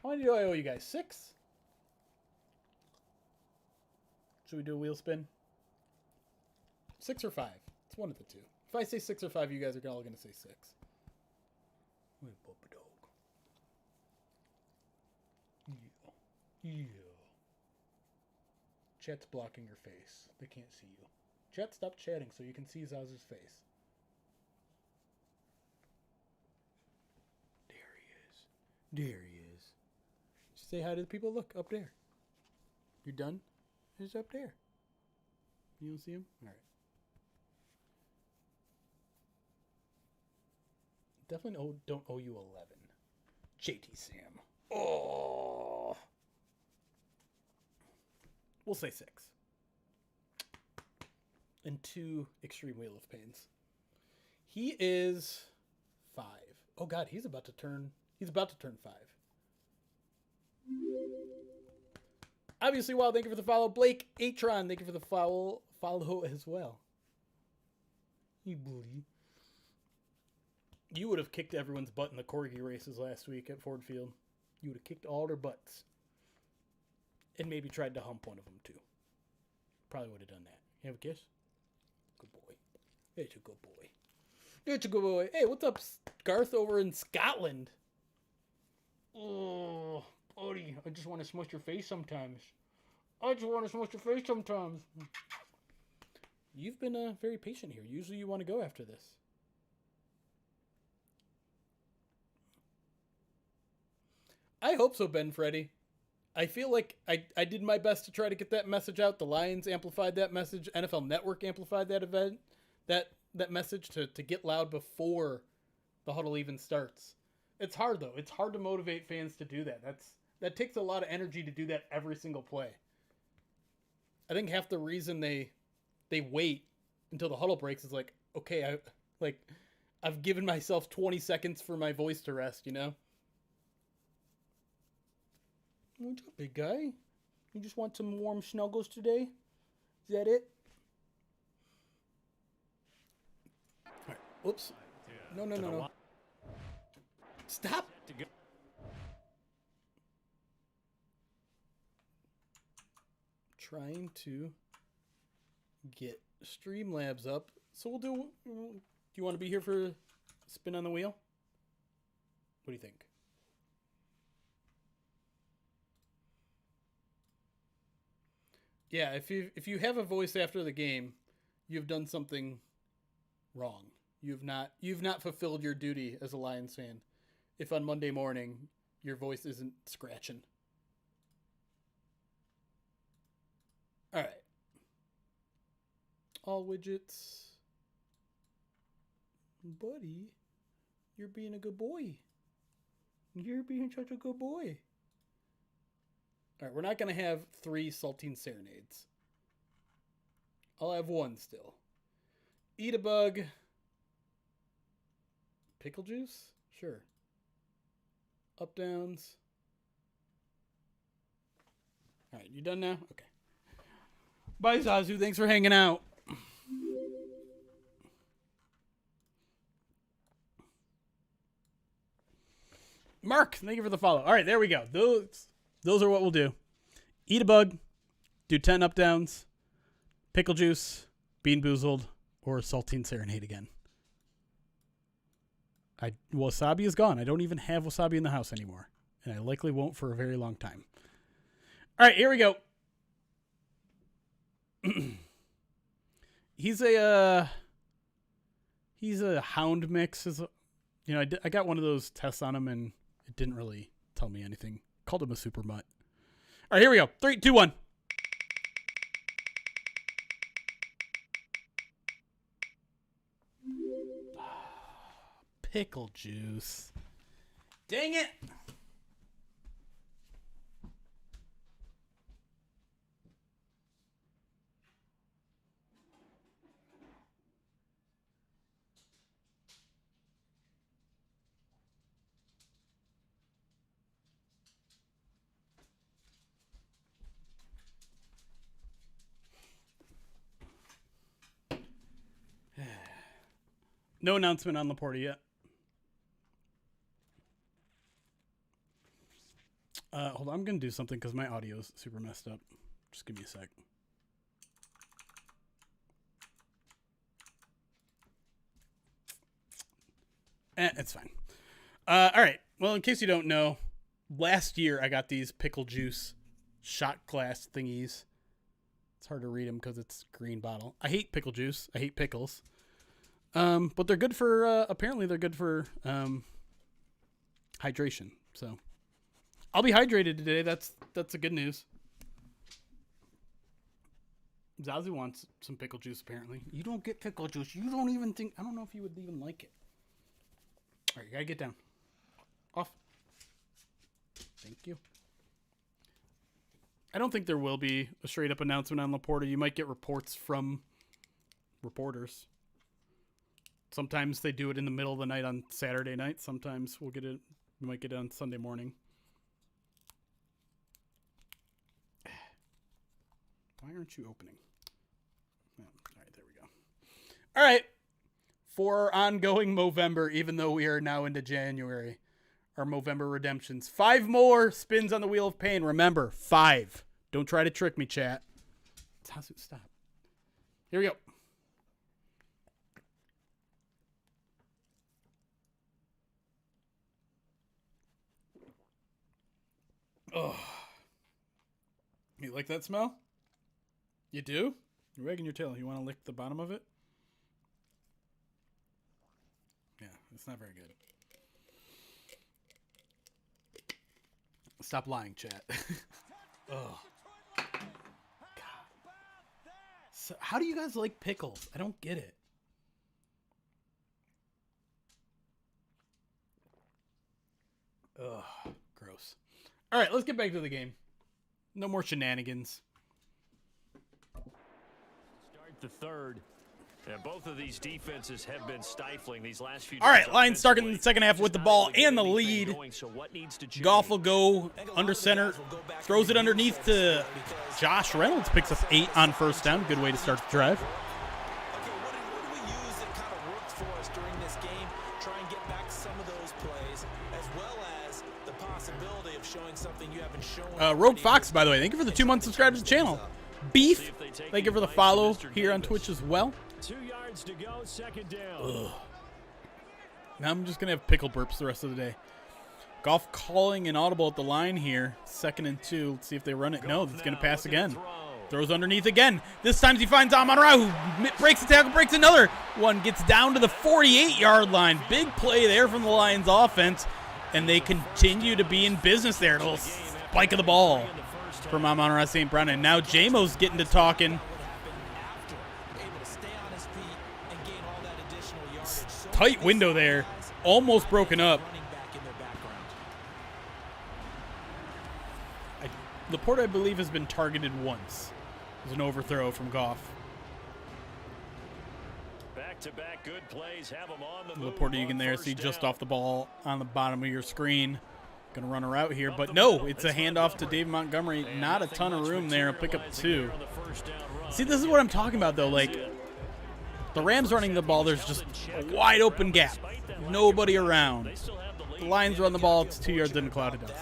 How many do I owe you guys? 6? Should we do a wheel spin? 6 or 5? It's one of the two. If I say 6 or 5, you guys are all going to say 6. Wait, Papa Dog. Yeah. Chat's blocking your face. They can't see you. Chat, stop chatting so you can see Zazu's face. There he is. Say hi to the people. Look, up there. You're done? He's up there. You don't see him? All right. Definitely don't owe you 11. JT Sam. Oh. We'll say 6. And 2 extreme wheel of pains. He is 5. Oh God, he's about to turn 5. Obviously, wow, thank you for the follow. Blake Atron, thank you for the follow as well. You booty. You would have kicked everyone's butt in the corgi races last week at Ford Field. You would have kicked all their butts. And maybe tried to hump one of them, too. Probably would have done that. You have a kiss? Good boy. It's a good boy. It's a good boy. Hey, what's up, Garth over in Scotland? Oh, buddy, I just want to smush your face sometimes. You've been very patient here. Usually you want to go after this. I hope so, Ben Freddy. I feel like I did my best to try to get that message out. The Lions amplified that message. NFL Network amplified that event, that message to get loud before the huddle even starts. It's hard, though. It's hard to motivate fans to do that. That takes a lot of energy to do that every single play. I think half the reason they wait until the huddle breaks is like, okay, I've given myself 20 seconds for my voice to rest, you know? What's up, big guy? You just want some warm snuggles today? Is that it? All right. Oops. No. Stop. trying to get Streamlabs up. So we'll do you want to be here for a spin on the wheel? What do you think? Yeah, if you have a voice after the game, you've done something wrong. You've not fulfilled your duty as a Lions fan. If on Monday morning your voice isn't scratching. All right. All widgets. Buddy, you're being a good boy. You're being such a good boy. All right, we're not going to have 3 saltine serenades. I'll have 1 still. Eat a bug. Pickle juice? Sure. Up, downs. All right, you done now? Okay. Bye, Zazu. Thanks for hanging out. Mark, thank you for the follow. All right, there we go. Those are what we'll do. Eat a bug, do 10 up downs, pickle juice, bean boozled, or saltine serenade again. Wasabi is gone. I don't even have wasabi in the house anymore. And I likely won't for a very long time. All right, here we go. He's a hound mix. I got one of those tests on him and it didn't really tell me anything. Called him a super mutt. All right, here we go. 3, 2, 1. Pickle juice. Dang it. No announcement on LaPorta yet. Hold on, I'm going to do something because my audio is super messed up. Just give me a sec. It's fine. All right. Well, in case you don't know, last year I got these pickle juice shot glass thingies. It's hard to read them because it's green bottle. I hate pickle juice. I hate pickles. But they're good for, apparently they're good for hydration. So I'll be hydrated today. That's the good news. Zazu wants some pickle juice, apparently. You don't get pickle juice. You don't even think, I don't know if you would even like it. All right, you gotta get down. Off. Thank you. I don't think there will be a straight up announcement on LaPorta. You might get reports from reporters. Sometimes they do it in the middle of the night on Saturday night. Sometimes we might get it on Sunday morning. Why aren't you opening? Oh, all right, there we go. All right. For ongoing Movember, even though we are now into January, our Movember redemptions. 5 more spins on the Wheel of Pain. Remember, 5. Don't try to trick me, chat. Stop. Here we go. Oh. You like that smell? You do? You're wagging your tail. You want to lick the bottom of it? Yeah, it's not very good. Stop lying, chat. Oh. God. So, how do you guys like pickles? I don't get it. Ugh, gross. All right, let's get back to the game. No more shenanigans. Start the third. Yeah, both of these defenses have been stifling these last few. All right, Lions starting in the second half with the ball and the lead. Goff will go under center, throws it underneath to Josh Reynolds, picks us 8 on first down. Good way to start the drive. Okay, what do we use that kind of worked for us during this game? Try and get back some of those plays, as well as the possibility of showing something you haven't shown. Rogue Fox, by the way, thank you for the 2-month subscribe to the channel. Beef, thank you for the follow here on Twitch as well. 2 yards to go, second down. Ugh. Now I'm just going to have pickle burps the rest of the day. Goff calling an audible at the line here. 2nd and 2. Let's see if they run it. No, it's going to pass again. Throws underneath again. This time he finds Amon-Ra, who breaks the tackle, breaks another one, gets down to the 48-yard line. Big play there from the Lions offense, and they continue to be in business there. A little spike of the ball from Amon-Ra St. Brown, and now Jamo's getting to talking. Tight window there, almost broken up. LaPorta, I believe, has been targeted once. It was an overthrow from Goff. Back-to-back good plays have him on the move. LaPorta, you can there see just off the ball on the bottom of your screen. Going to run a route here, but no, it's a handoff to Dave Montgomery. Not a ton of room there. Pick up 2. See, this is what I'm talking about, though. Like, the Rams running the ball, there's just a wide open gap. Nobody around. The Lions run the ball, it's 2 yards in the cloud of dust.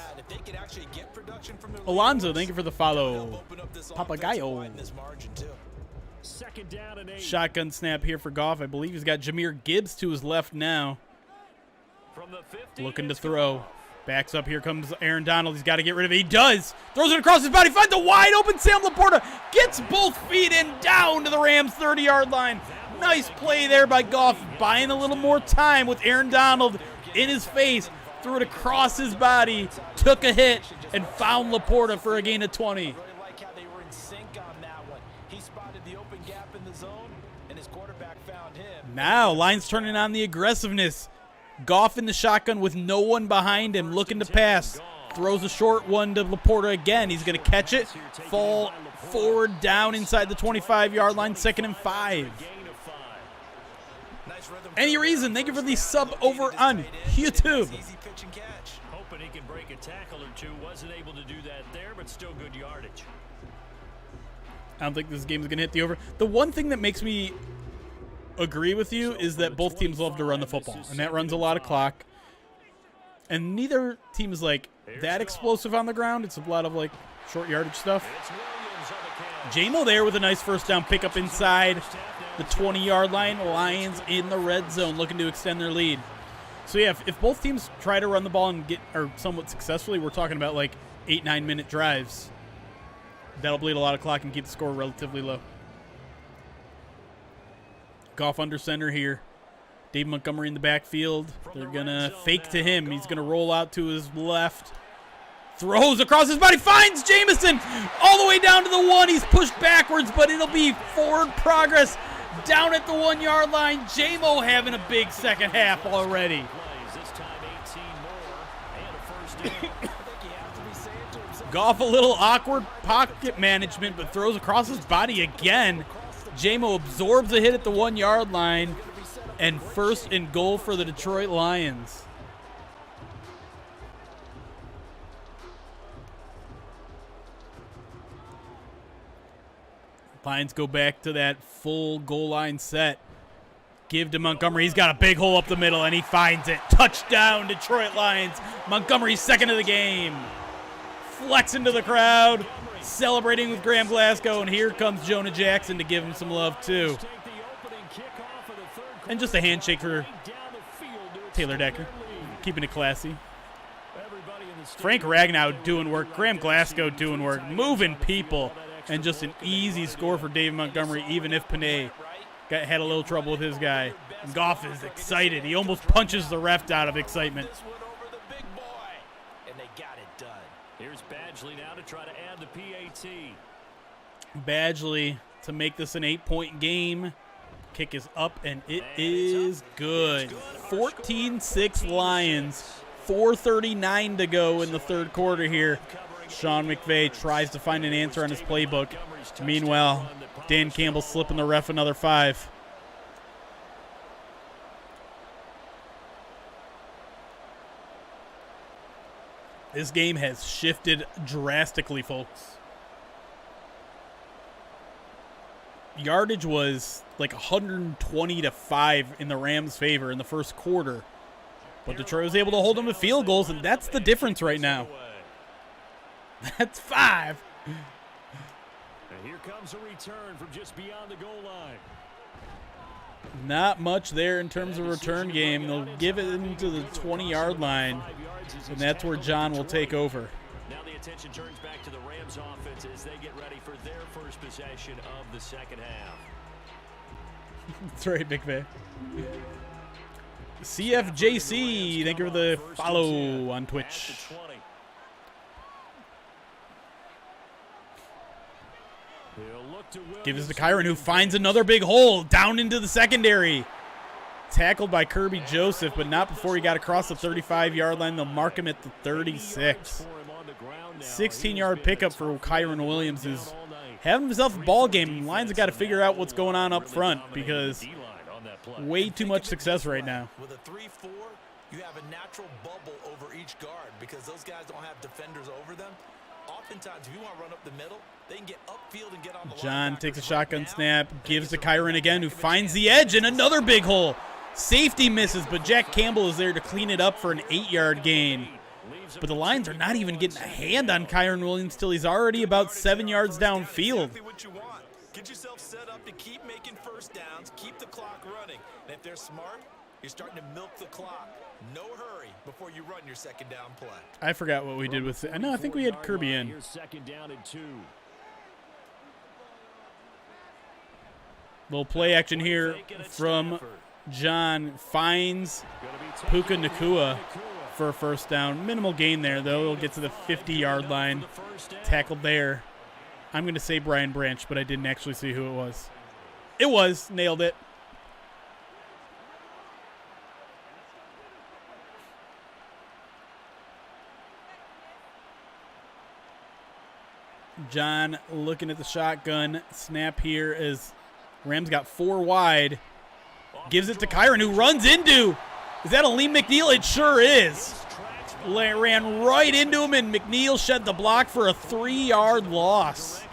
Alonzo, thank you for the follow. Papagayo. Shotgun snap here for Goff. I believe he's got Jahmyr Gibbs to his left now. Looking to throw. Backs up. Here comes Aaron Donald. He's got to get rid of it. He does. Throws it across his body. Finds a wide open Sam LaPorta. Gets both feet in down to the Rams' 30-yard line. Nice play there by Goff. Buying a little more time with Aaron Donald in his face. Threw it across his body. Took a hit and found LaPorta for a gain of 20. Now, Lions turning on the aggressiveness. Goff in the shotgun with no one behind him, looking to pass. Throws a short one to LaPorta again. He's going to catch it, fall forward down inside the 25-yard line, 2nd and 5. Any reason, thank you for the sub over on YouTube. Hoping he can break a tackle or two. Wasn't able to do that there, but still good yardage. I don't think this game is going to hit the over. The one thing that makes me agree with you is that both teams love to run the football, and that runs a lot of clock. And neither team is like that explosive on the ground. It's a lot of like short yardage stuff. Jamo there with a nice first down pickup inside the 20-yard line. Lions in the red zone looking to extend their lead. So yeah, if both teams try to run the ball and get, or somewhat successfully, we're talking about like 8-9 minute drives. That'll bleed a lot of clock and keep the score relatively low. Goff under center here. Dave Montgomery in the backfield. They're going to fake to him. He's going to roll out to his left. Throws across his body. Finds Jamison all the way down to the 1. He's pushed backwards, but it'll be forward progress down at the 1-yard line. Jamo having a big second half already. Goff a little awkward pocket management, but throws across his body again. Jamo absorbs a hit at the 1-yard line, and 1st and goal for the Detroit Lions. Lions go back to that full goal line set. Give to Montgomery. He's got a big hole up the middle, and he finds it. Touchdown, Detroit Lions. Montgomery's 2nd of the game. Flex into the crowd, celebrating with Graham Glasgow, and here comes Jonah Jackson to give him some love too. And just a handshake for Taylor Decker, keeping it classy. Frank Ragnow doing work, Graham Glasgow doing work, moving people, and just an easy score for Dave Montgomery, even if Panay had a little trouble with his guy. And Goff is excited. He almost punches the ref out of excitement. Here's Badgley now to try to add the PAT. Badgley to make this an 8-point game. Kick is up, and it is good. 14-6 Lions. 4:39 to go in the 3rd quarter here. Sean McVay tries to find an answer on his playbook. Meanwhile, Dan Campbell slipping the ref another 5. This game has shifted drastically, folks. Yardage was like 120-5 in the Rams' favor in the 1st quarter. But Detroit was able to hold them to field goals, and that's the difference right now. That's 5. And here comes a return from just beyond the goal line. Not much there in terms of return game. They'll give it into the 20-yard line, and that's where John will take over. Now the attention turns back to the Rams offense as they get ready for their first possession of the second half. That's right, Big Bay. CFJC, thank you for the follow on Twitch. Gives it to Kyron, who finds another big hole down into the secondary. Tackled by Kirby Joseph, but not before he got across the 35-yard line. They'll mark him at the 36. 16-yard pickup for Kyron Williams, who's having himself a ball game. Lions have got to figure out what's going on up front because way too much success right now. With a 3-4, you have a natural bubble over each guard because those guys don't have defenders over them. Oftentimes, if you want to run up the middle, they can get upfield and get on the John takes a shotgun snap, gives to Kyron again, who finds the edge and another big hole. Safety misses, but Jack Campbell is there to clean it up for an 8-yard gain. But the Lions are not even getting a hand on Kyron Williams till he's already about 7 yards downfield. Get yourself set up to keep making first downs, keep the clock running. And if they're smart, you're starting to milk the clock. No hurry before you run your second down play. I forgot what we did with it. I think we had Kirby in. Second down and 2. Little play action here from John. Finds Puka Nakua for a first down. Minimal gain there, though. He'll get to the 50-yard line. Tackled there. I'm going to say Brian Branch, but I didn't actually see who it was. It was. Nailed it. John looking at the shotgun. Snap here as Rams got 4 wide. Gives it to Kyron, who runs into. Is that Aleem McNeil? It sure is. Ran right into him, and McNeil shed the block for a 3-yard loss.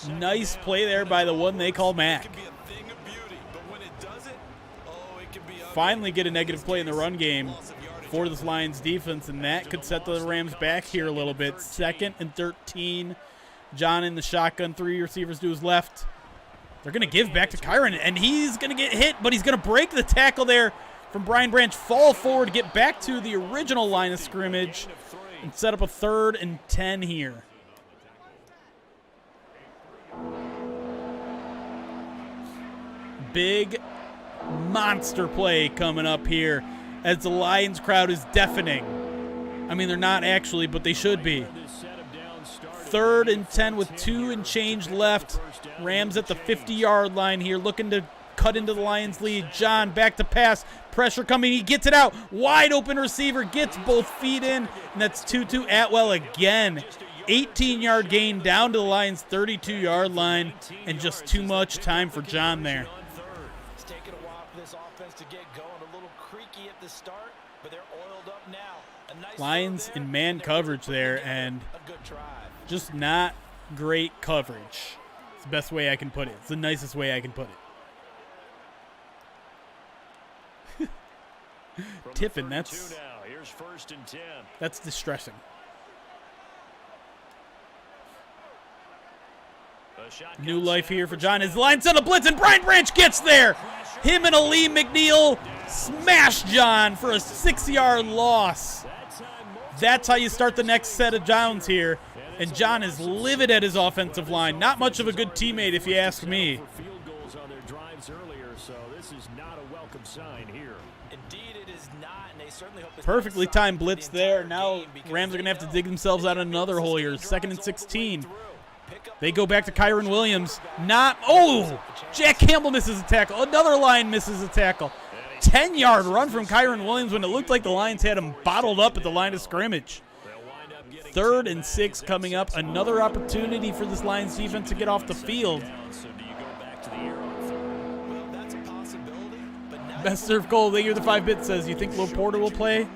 Nice play there by the one they call Mac. Finally get a negative play in the run game for this Lions defense, and that could set the Rams back here a little bit. 2nd and 13. John in the shotgun, 3 receivers to his left. They're going to give back to Kyron, and he's going to get hit, but he's going to break the tackle there from Brian Branch, fall forward, get back to the original line of scrimmage, and set up a 3rd and 10 here. Big monster play coming up here as the Lions crowd is deafening. I mean, they're not actually, but they should be. 3rd and 10 with 2 and change left. Rams at the 50-yard line here, looking to cut into the Lions lead. John back to pass. Pressure coming. He gets it out. Wide open receiver. Gets both feet in. And that's Tutu Atwell again. 18-yard gain down to the Lions' 32-yard line. And just too much time for John there. It's taken a while for this offense to get going. A little creaky at the start, but they're oiled up now. A nice Lions in man coverage there, and just not great coverage. It's the best way I can put it. It's the nicest way I can put it. Tipping, that's distressing. New life here for John. His line set a blitz, and Brian Branch gets there. Him and Aleem McNeil smash John for a 6-yard loss. That's how you start the next set of downs here. And John is livid at his offensive line. Not much of a good teammate, if you ask me. Perfectly timed blitz there. Now Rams are going to have to dig themselves out another hole here. 2nd and 16. They go back to Kyron Williams. Jack Campbell misses a tackle. Another line misses a tackle. 10-yard run from Kyron Williams when it looked like the Lions had him bottled up at the line of scrimmage. 3rd and 6 coming up. Another opportunity for this Lions defense to get off the field. Best Surf Gold, thank you for the 5-bit, says, you think LaPorta will play?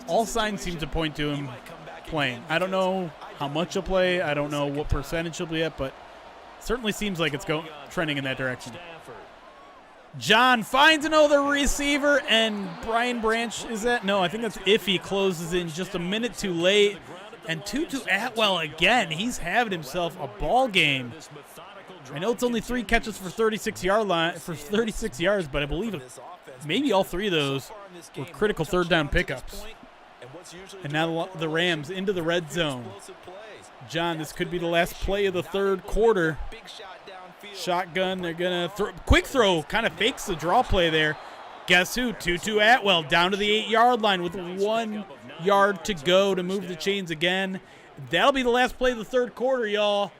All signs seem to point to him playing. I don't know how much he'll play. I don't know what percentage he'll be at, but certainly seems like it's trending in that direction. John finds another receiver, and Brian Branch, is that? No, I think that's Iffy, closes in just a minute too late, And Tutu Atwell again. He's having himself a ball game. I know it's only 3 catches for 36 yards, but I believe maybe all 3 of those were critical third down pickups. And now the Rams into the red zone. John, this could be the last play of the third quarter. Shotgun, they're going to throw. Quick throw, kind of fakes the draw play there. Guess who? Tutu Atwell down to the 8-yard line with 1 yard to go to move the chains again. That'll be the last play of the third quarter, y'all.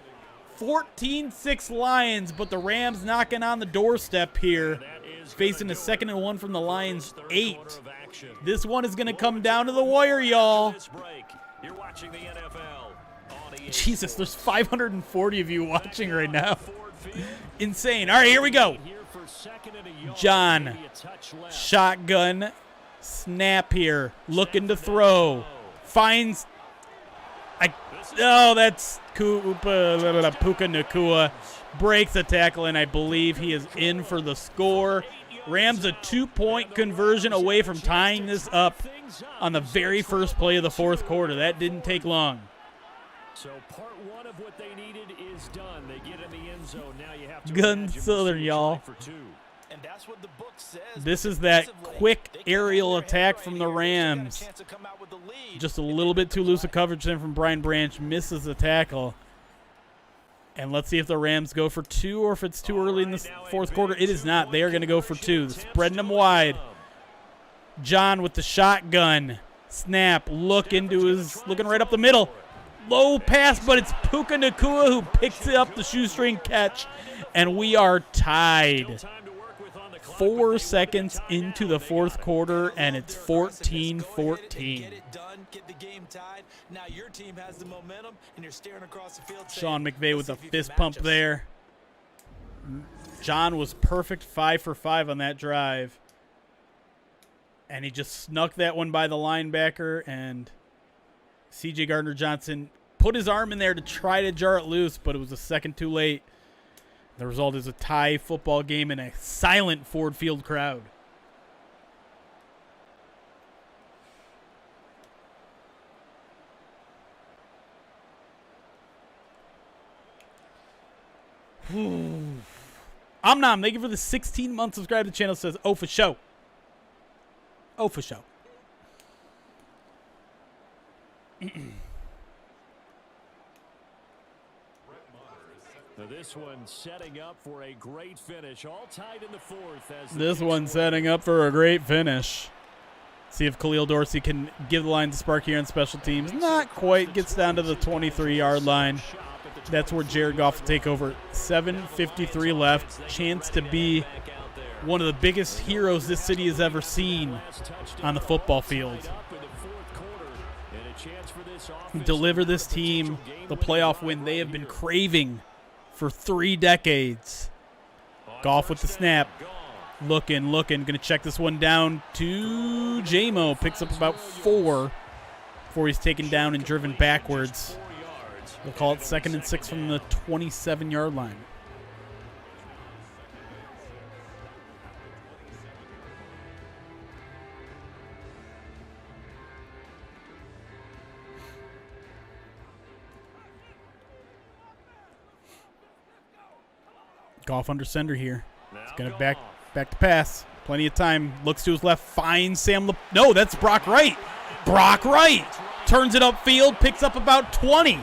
14-6 Lions, but the Rams knocking on the doorstep here, facing a 2nd and 1 from the Lions' 8. This one is going to come down to the wire, y'all. Jesus, there's 540 of you watching right now. Insane. All right, here we go. John, shotgun, snap here, looking to throw. Finds, that's Puka Nacua. Breaks the tackle, and I believe he is in for the score. Rams a 2-point conversion away from tying this up on the very first play of the fourth quarter. That didn't take long. So part 1 of what they needed is done. They get in the end zone. Now you have to Gun Southern, y'all. And that's what the book says. This is that quick aerial attack from the Rams. Just a little bit too loose of coverage there from Brian Branch. Misses the tackle. And let's see if the Rams go for 2 or if it's too early in the fourth quarter. It is not. They are going to go for 2. Spreading them wide. John with the shotgun. Snap. Looking right up the middle. Low pass, but it's Puka Nacua who picks it up the shoestring catch. And we are tied. 4 seconds into the fourth quarter, and it's 14-14. Sean McVay with a fist pump there. John was perfect 5 for 5 on that drive. And he just snuck that one by the linebacker, and C.J. Gardner-Johnson put his arm in there to try to jar it loose, but it was a second too late. The result is a tie football game and a silent Ford Field crowd. Omnom, thank you for the 16 months. Subscribe to the channel. Says, oh, for show. Oh, for show. This one setting up for a great finish. All tied in the fourth. This one setting up for a great finish. See if Khalil Dorsey can give the Lions a spark here on special teams. Not quite. Gets down to the 23-yard line. That's where Jared Goff will take over. 7:53 left. Chance to be one of the biggest heroes this city has ever seen on the football field. Deliver this team the playoff win they have been craving for 3 decades. Goff with the snap. Looking. Going to check this one down to J-Mo. Picks up about 4 before he's taken down and driven backwards. We'll call it 2nd and 6 from the 27-yard line. Goff under center here. He's going to back to pass. Plenty of time. Looks to his left. Finds Sam. No, that's Brock Wright. Brock Wright turns it upfield. Picks up about 20.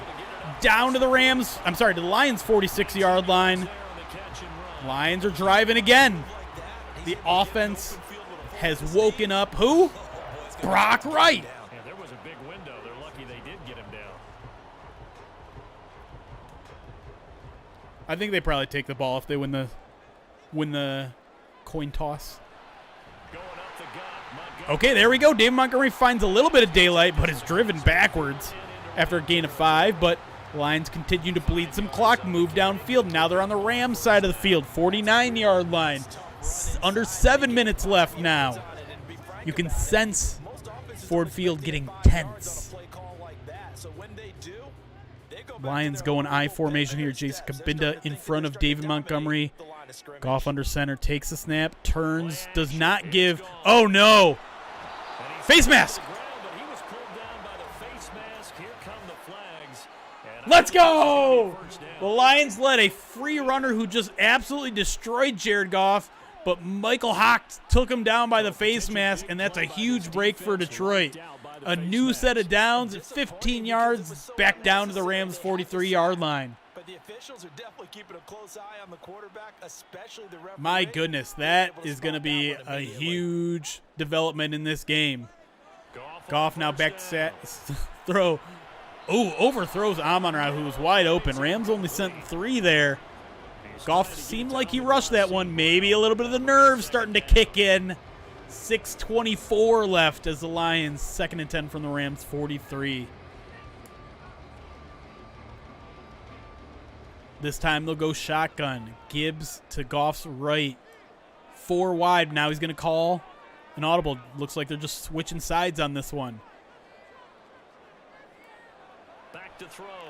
Down to the Rams. I'm sorry, to the Lions' 46-yard line. Lions are driving again. The offense has woken up. Who? Brock Wright. Yeah, there was a big window. They're lucky they did get him down. I think they probably take the ball if they win the coin toss. Okay, there we go. David Montgomery finds a little bit of daylight, but is driven backwards after a gain of 5. But Lions continue to bleed some clock, move downfield. Now they're on the Rams side of the field, 49-yard line. Under 7 minutes left now. You can sense Ford Field getting tense. Lions going I formation here. Jason Kabinda in front of David Montgomery. Goff under center, takes the snap, turns, does not give. Oh, no. Face mask. Let's go! The Lions led a free runner who just absolutely destroyed Jared Goff, but Michael Hock took him down by the face mask, and that's a huge break for Detroit. A new set of downs at 15 yards, back down to the Rams' 43-yard line. But the officials are definitely keeping a close eye on the quarterback, especially the referee. My goodness, that is going to be a huge development in this game. Goff now back to throw. Oh, overthrows Amon-Ra, who was wide open. Rams only sent 3 there. Goff seemed like he rushed that one. Maybe a little bit of the nerves starting to kick in. 6:24 left as the Lions, 2nd and 10 from the Rams, 43. This time they'll go shotgun. Gibbs to Goff's right. 4 wide. Now he's going to call an audible. Looks like they're just switching sides on this one.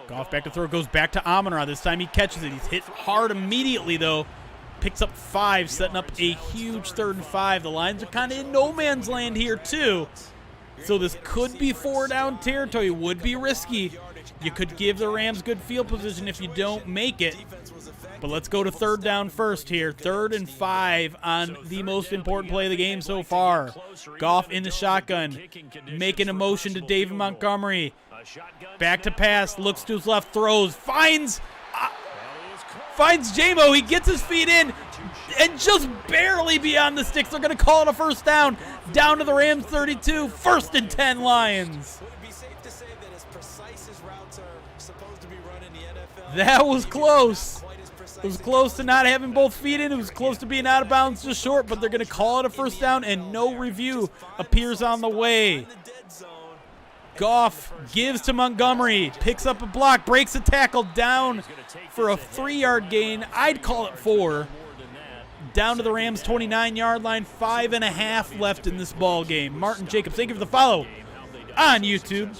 Goff back to throw. Goes back to Amon-Ra. This time he catches it. He's hit hard immediately, though. Picks up 5, setting up a huge 3rd and 5. The Lions are kind of in no man's land here, too. So this could be 4-down territory. Would be risky. You could give the Rams good field position if you don't make it. But let's go to 3rd down first here. 3rd and 5 on the most important play of the game so far. Goff in the shotgun. Making a motion to David Montgomery. Back to pass. Looks to his left. Throws. Finds J-Mo. He gets his feet in and just barely beyond the sticks. They're going to call it a 1st down. Down to the Rams 32. 1st and 10 Lions. Would it be safe to say that as precise as routes are supposed to be run in the NFL? That was close. It was close to not having both feet in. It was close to being out of bounds, just short, but they're going to call it a 1st down, and no review appears on the way. Goff gives to Montgomery, picks up a block, breaks a tackle down for a 3-yard gain. I'd call it 4. Down to the Rams' 29-yard line, 5.5 left in this ball game. Martin Jacobs, thank you for the follow on YouTube.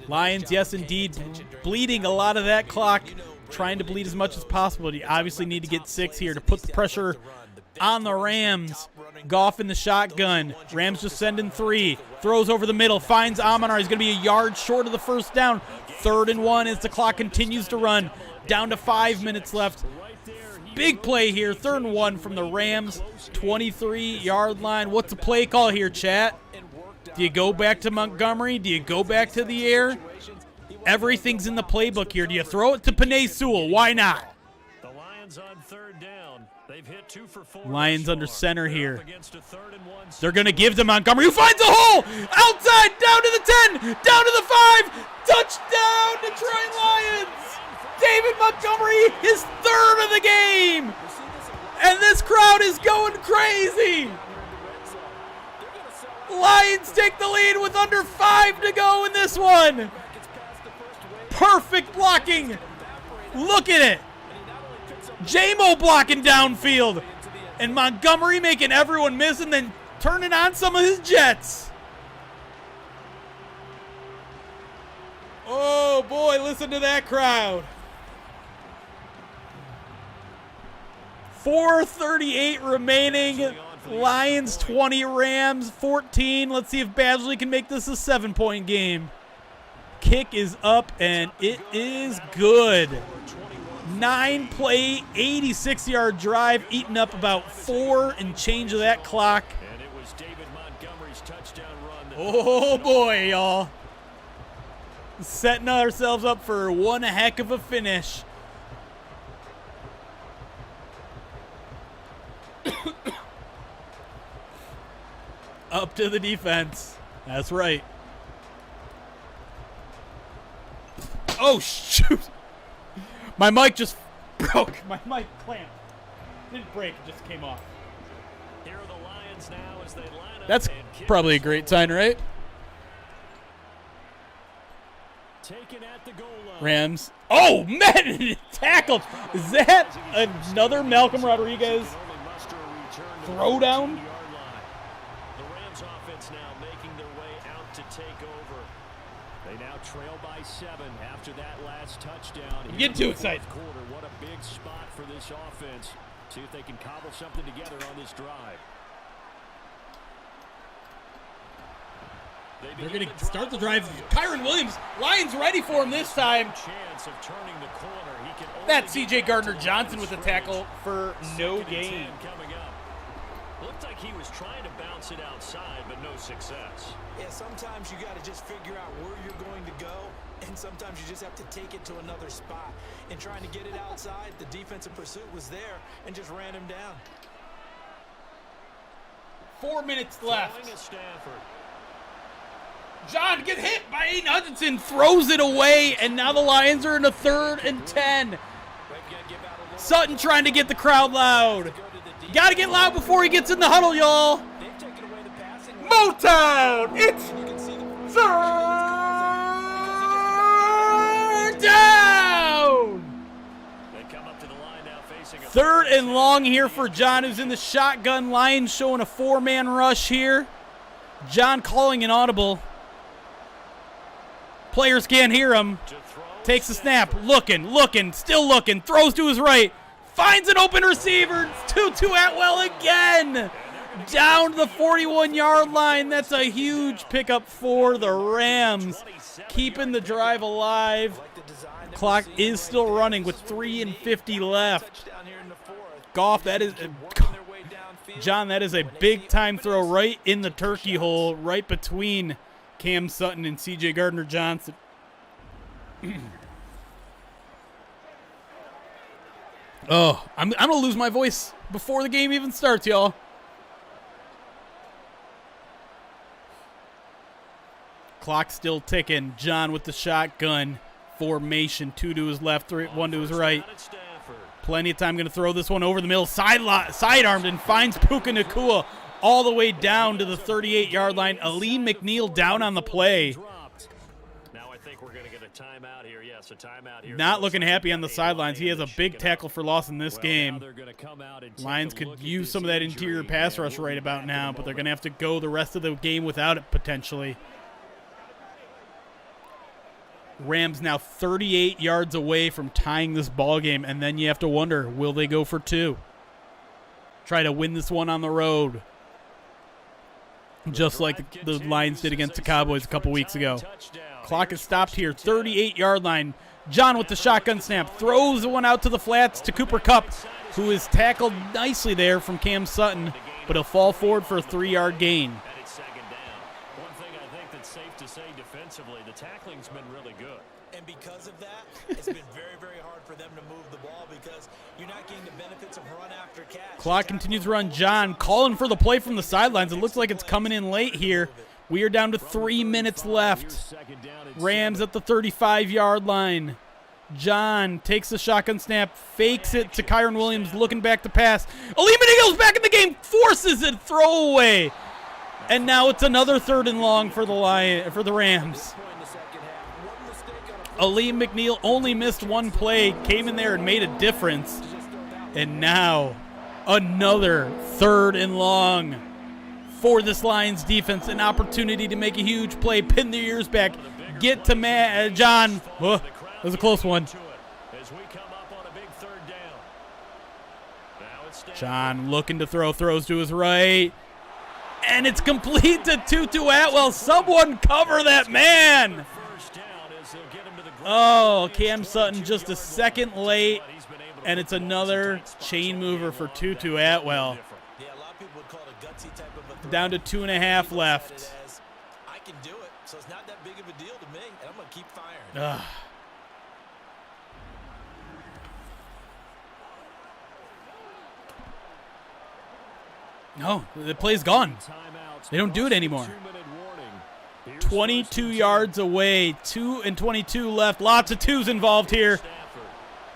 Lions, yes, indeed, bleeding a lot of that clock, trying to bleed as much as possible. You obviously need to get 6 here to put the pressure on the Rams. Goff in the shotgun. Rams just sending 3. Throws over the middle. Finds Amon-Ra. He's going to be a yard short of the 1st down. 3rd and 1 as the clock continues to run. Down to 5 minutes left. Big play here. 3rd and 1 from the Rams. 23-yard line. What's the play call here, chat? Do you go back to Montgomery? Do you go back to the air? Everything's in the playbook here. Do you throw it to Penei Sewell? Why not? The Lions on 3rd down. They've hit 2 for 4. Lions under center here. They're going to give to Montgomery, who finds a hole! Outside, down to the 10, down to the 5. Touchdown, Detroit Lions! David Montgomery, his 3rd of the game! And this crowd is going crazy! Lions take the lead with under 5 to go in this one. Perfect blocking. Look at it. J-Mo blocking downfield. And Montgomery making everyone miss and then turning on some of his jets. Oh, boy, listen to that crowd. 4:38 remaining. Lions 20, Rams 14. Let's see if Badgley can make this a 7-point game. Kick is up, and it is good. 9-play, 86-yard drive, eating up about 4 and change of that clock. And it was David Montgomery's touchdown run. Oh, boy, y'all. Setting ourselves up for one heck of a finish. Up to the defense. That's right. Oh, shoot. My mic just broke. My mic clamped. Didn't break, it just came off. Here are the Lions now as they line up. That's probably a great sign, right? Taken at the goal line. Rams. Oh, man, tackled. Is that another Malcolm Rodriguez throwdown? The Rams offense now making their way out to take over. They now trail by 7 after that last touchdown. You get too excited. Quarter. What a big spot for this offense. See if they can cobble something together on this drive. They're going to start the drive. Kyron Williams, Lions ready for him this time. Chance of turning the corner. He can only That's get C.J. back Gardner-Johnson to with a the tackle for no Second and gain. 10 coming up. Looked like he was trying to bounce it outside, but no success. Yeah, sometimes you got to just figure out where you're going to go, and sometimes you just have to take it to another spot. And trying to get it outside, the defensive pursuit was there and just ran him down. 4 minutes Throwing left. is Stafford. John gets hit by Aiden Hutchinson, throws it away, and now the Lions are in a 3rd and 10. Sutton trying to get the crowd loud. Got to get loud before he gets in the huddle, y'all. Motown! It's 3rd down! They come up to the line now facing a 3rd and long here for John, who's in the shotgun. Lions showing a 4-man rush here. John calling an audible. Players can't hear him. to throw. Takes the snap. Looking, still looking. Throws to his right. Finds an open receiver. Tutu Atwell again. Down to the 41-yard line. That's a huge pickup for the Rams. Keeping the drive alive. Clock is still running with 3:50 left. Goff, that is... John, that is a big-time throw right in the turkey hole, right between Cam Sutton and C.J. Gardner-Johnson. Oh, I'm going to lose my voice before the game even starts, y'all. Clock still ticking. John with the shotgun formation. 2 to his left, 1 to his right. Plenty of time. Going to throw this one over the middle. Sidearmed and finds Puka Nacua all the way down to the 38-yard line. Aleem McNeil down on the play. Now I think we're going to get a timeout here. Yes, a timeout here. Not looking happy on the sidelines. He has a big tackle for loss in this Well, now game. they're gonna come out and take Lions a could look at use this some of that injury, interior pass and rush we'll right be about back now, in a but they're going to moment. have to go the rest of the game without it potentially. Rams now 38 yards away from tying this ball game, and then you have to wonder, will they go for 2? Try to win this one on the road, just like the Lions did against the Cowboys a couple weeks ago. Clock is stopped here, 38-yard line. John with the shotgun snap, throws the one out to the flats to Cooper Kupp, who is tackled nicely there from Cam Sutton, but he'll fall forward for a 3-yard gain. And it's second down. One thing I think that's safe to say defensively, the tackling's been really good. And because of that, it's been very, very hard for them to move the ball because you're not getting the benefits of run after catch. Clock continues to run. John calling for the play from the sidelines. It looks like it's coming in late here. We are down to 3 minutes left. Rams at the 35-yard line. John takes the shotgun snap, fakes it to Kyron Williams, looking back to pass. Aleem McNeil's back in the game, forces it, throwaway. And now it's another 3rd and long for the Rams. Aleem McNeil only missed one play, came in there and made a difference. And now another 3rd and long for this Lions defense. An opportunity to make a huge play, pin their ears back, get to John. Oh, that was a close one. As we come up on a big 3rd down. Now it's John looking to throw, throws to his right. And it's complete to Tutu Atwell. Someone cover that man. first down as they'll get him to the ground. Oh, Cam Sutton just a second late. And it's another chain mover for Tutu Atwell. Yeah, a lot of people would call it a gutsy type of a throw. Down to 2.5 left. I can do it, so it's not that big of a deal to me, and I'm going to keep firing. Ugh. No, the play's gone. They don't do it anymore. 22 yards away, 2 and 22 left. Lots of twos involved here.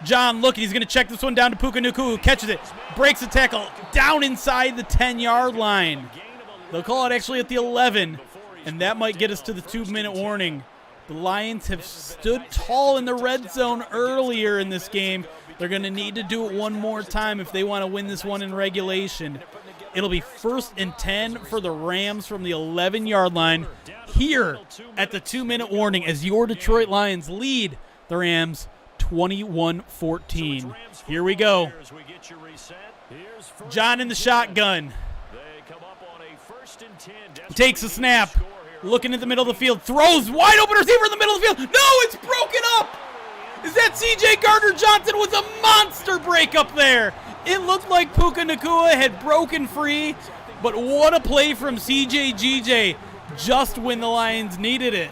John looking, he's going to check this one down to Puka Nacua, who catches it, breaks the tackle, down inside the 10-yard line. They'll call it actually at the 11, and that might get us to the 2-minute warning. The Lions have stood tall in the red zone earlier in this game. They're going to need to do it one more time if they want to win this one in regulation. It'll be 1st and 10 for the Rams from the 11-yard line here at the 2-minute warning as your Detroit Lions lead the Rams 21-14. Here we go. John in the shotgun. They come up on a first and 10. Takes a snap. Looking at the middle of the field. Throws wide open receiver in the middle of the field. No, it's broken up. Is that C.J. Gardner-Johnson with a monster break up there? It looked like Puka Nacua had broken free, but what a play from C.J. G.J. just when the Lions needed it.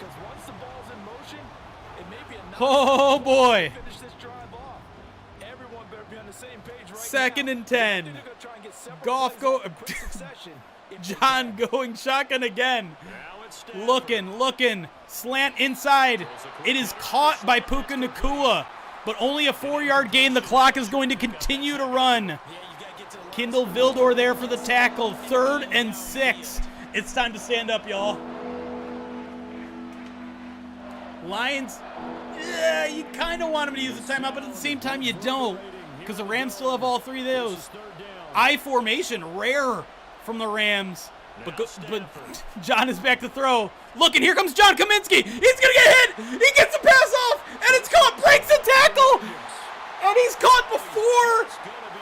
Oh, boy. 2nd and 10. Goff John going shotgun again. Looking. Slant inside. It is caught by Puka Nacua, but only a 4-yard gain. The clock is going to continue to run. Kendall Vildor there for the tackle. 3rd and 6. It's time to stand up, y'all. Lions, you kind of want them to use the timeout, but at the same time you don't, because the Rams still have all 3 of those. I formation, rare from the Rams. But John is back to throw. Looking, here comes John Kaminsky. He's going to get hit. He gets the pass off, and it's caught. Breaks the tackle. And he's caught before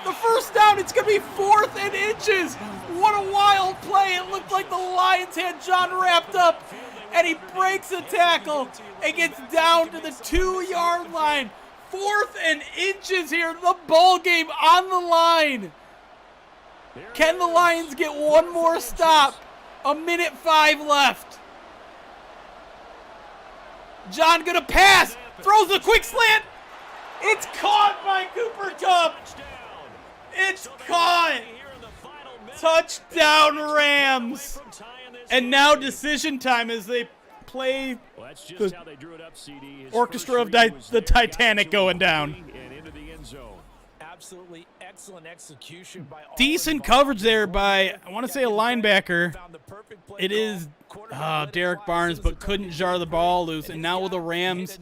the first down. It's going to be 4th and inches. What a wild play. It looked like the Lions had John wrapped up, and he breaks the tackle and gets down to the 2-yard line. 4th and inches here. The ball game on the line. Can the Lions get one more stop? 1:05 left. John gonna pass. Throws a quick slant. It's caught by Cooper Kupp. It's caught. Touchdown Rams. And now decision time as they play the orchestra of the Titanic going down. Absolutely excellent execution by all decent coverage there by, I want to say, a linebacker. It is Derek Barnes, but couldn't jar the ball loose. And now will the Rams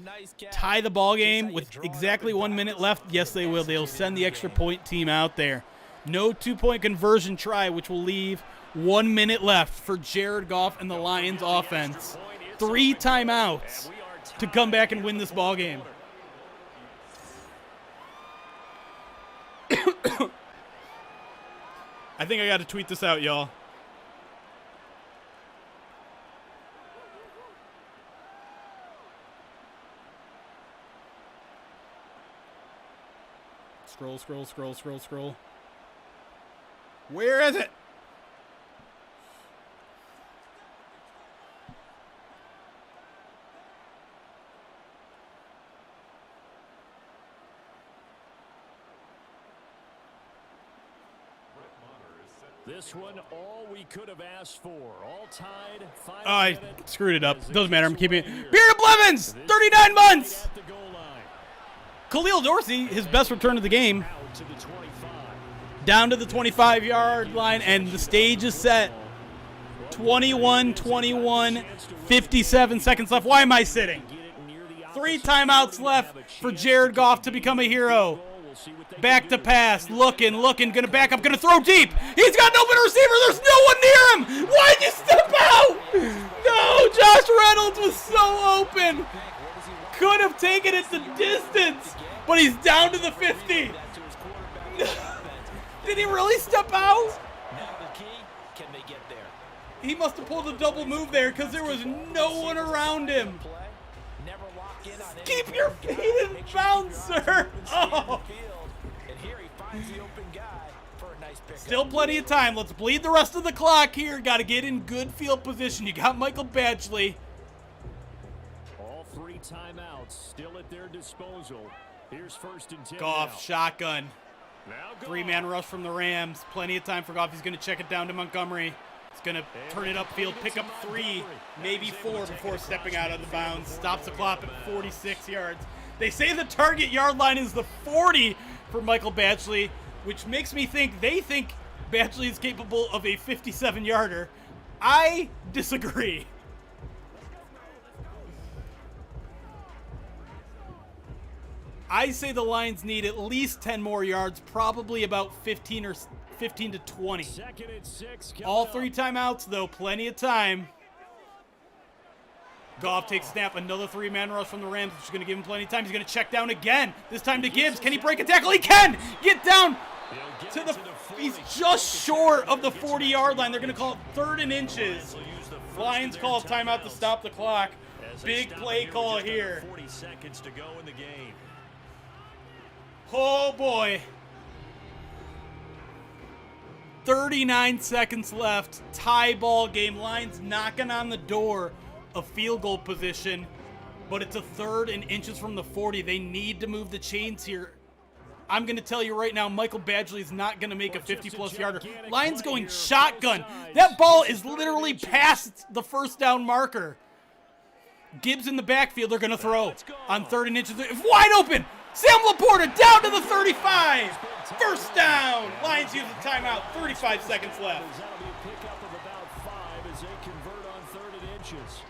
tie the ball game with exactly 1 minute left? Yes, they will. They'll send the extra point team out there. No 2-point conversion try, which will leave 1 minute left for Jared Goff and the Lions offense. 3 timeouts to come back and win this ball game. I think I got to tweet this out, y'all. Scroll. Where is it? This one, all we could have asked for. All tied. Oh, I screwed it up. Doesn't matter. I'm keeping it. Beard Blevins, 39 months. Khalil Dorsey, his best return of the game. Down to the 25-yard line, and the stage is set. 21-21, 57 seconds left. Why am I sitting? 3 timeouts left for Jared Goff to become a hero. Back to pass, looking, gonna back up, gonna throw deep. He's got an open receiver, there's no one near him. Why'd you step out? No, Josh Reynolds was so open. Could have taken it the distance, but he's down to the 50. Did he really step out? He must have pulled a double move there because there was no one around him. Keep your feet in bounds, sir. Oh. Still plenty of time. Let's bleed the rest of the clock here. Got to get in good field position. You got Michael Badgley. All 3 timeouts still at their disposal. Here's 1st and 10. Goff, shotgun. 3-man rush from the Rams. Plenty of time for Goff. He's going to check it down to Montgomery. He's going to turn it upfield, pick up 3, maybe 4 before stepping out of the bounds. Stops the clock at 46 yards. They say the target yard line is the 40 for Michael Badgley, which makes me think they think Badgley is capable of a 57-yarder. I disagree. I say the Lions need at least 10 more yards, probably about 15 to 20. All 3 timeouts, though, plenty of time. Goff takes snap, another 3-man rush from the Rams, which is going to give him plenty of time. He's going to check down again, this time to Gibbs. Can he break a tackle? He can! Get down He's just short of the 40-yard line. They're going to call it 3rd and inches. Lions call a timeout to stop the clock. Big play call here. 40 seconds to go in the game. Oh, boy. 39 seconds left. Tie ball game. Lions knocking on the door of field goal position. But it's a 3rd and inches from the 40. They need to move the chains here. I'm going to tell you right now, Michael Badgley is not going to make a 50-plus yarder. Lions going shotgun. That ball is literally past the first down marker. Gibbs in the backfield. They're going to throw on 3rd and inches. Wide open. Sam LaPorta down to the 35. First down. Lions use a timeout. 35 seconds left. That'll be a pickup of about 5 as they convert on 3rd and inches.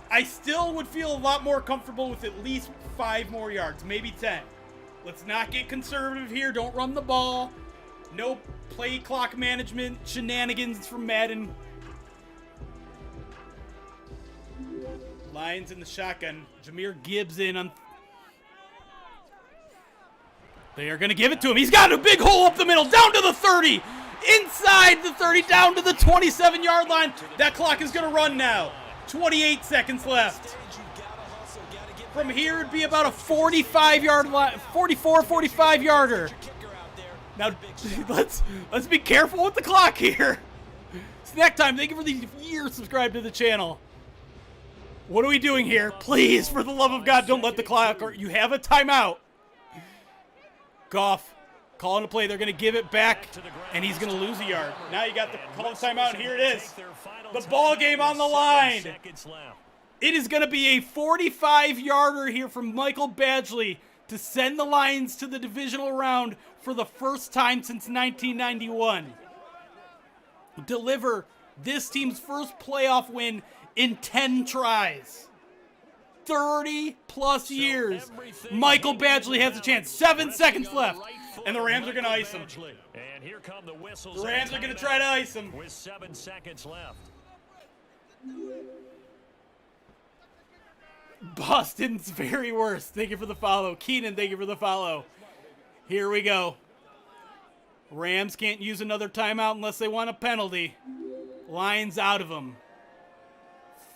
I still would feel a lot more comfortable with at least 5 more yards, maybe 10. Let's not get conservative here. Don't run the ball. No play clock management shenanigans from Madden. Lions in the shotgun. Jahmyr Gibbs in on. They are going to give it to him. He's got a big hole up the middle, down to the 30. Inside the 30, down to the 27-yard line. That clock is going to run now. 28 seconds left. From here, it'd be about a 45-yard line, 45-yarder. Now, let's be careful with the clock here. Snack time. Thank you for the years subscribed to the channel. What are we doing here? Please, for the love of God, don't let the clock. Or you have a timeout. Goff calling a play. They're going to give it back, and he's going to lose a yard. Now you got the call of timeout, and here it is. The ball game on the line. It is going to be a 45-yarder here from Michael Badgley to send the Lions to the divisional round for the first time since 1991. Deliver this team's first playoff win in 10 tries. 30-plus years. Michael Badgley has a chance. 7 seconds left. And the Rams are going to ice him. And here come the whistles. The Rams are going to try to ice him. With 7 seconds left. Boston's very worst. Thank you for the follow. Keenan, thank you for the follow. Here we go. Rams can't use another timeout unless they want a penalty. Lions out of them.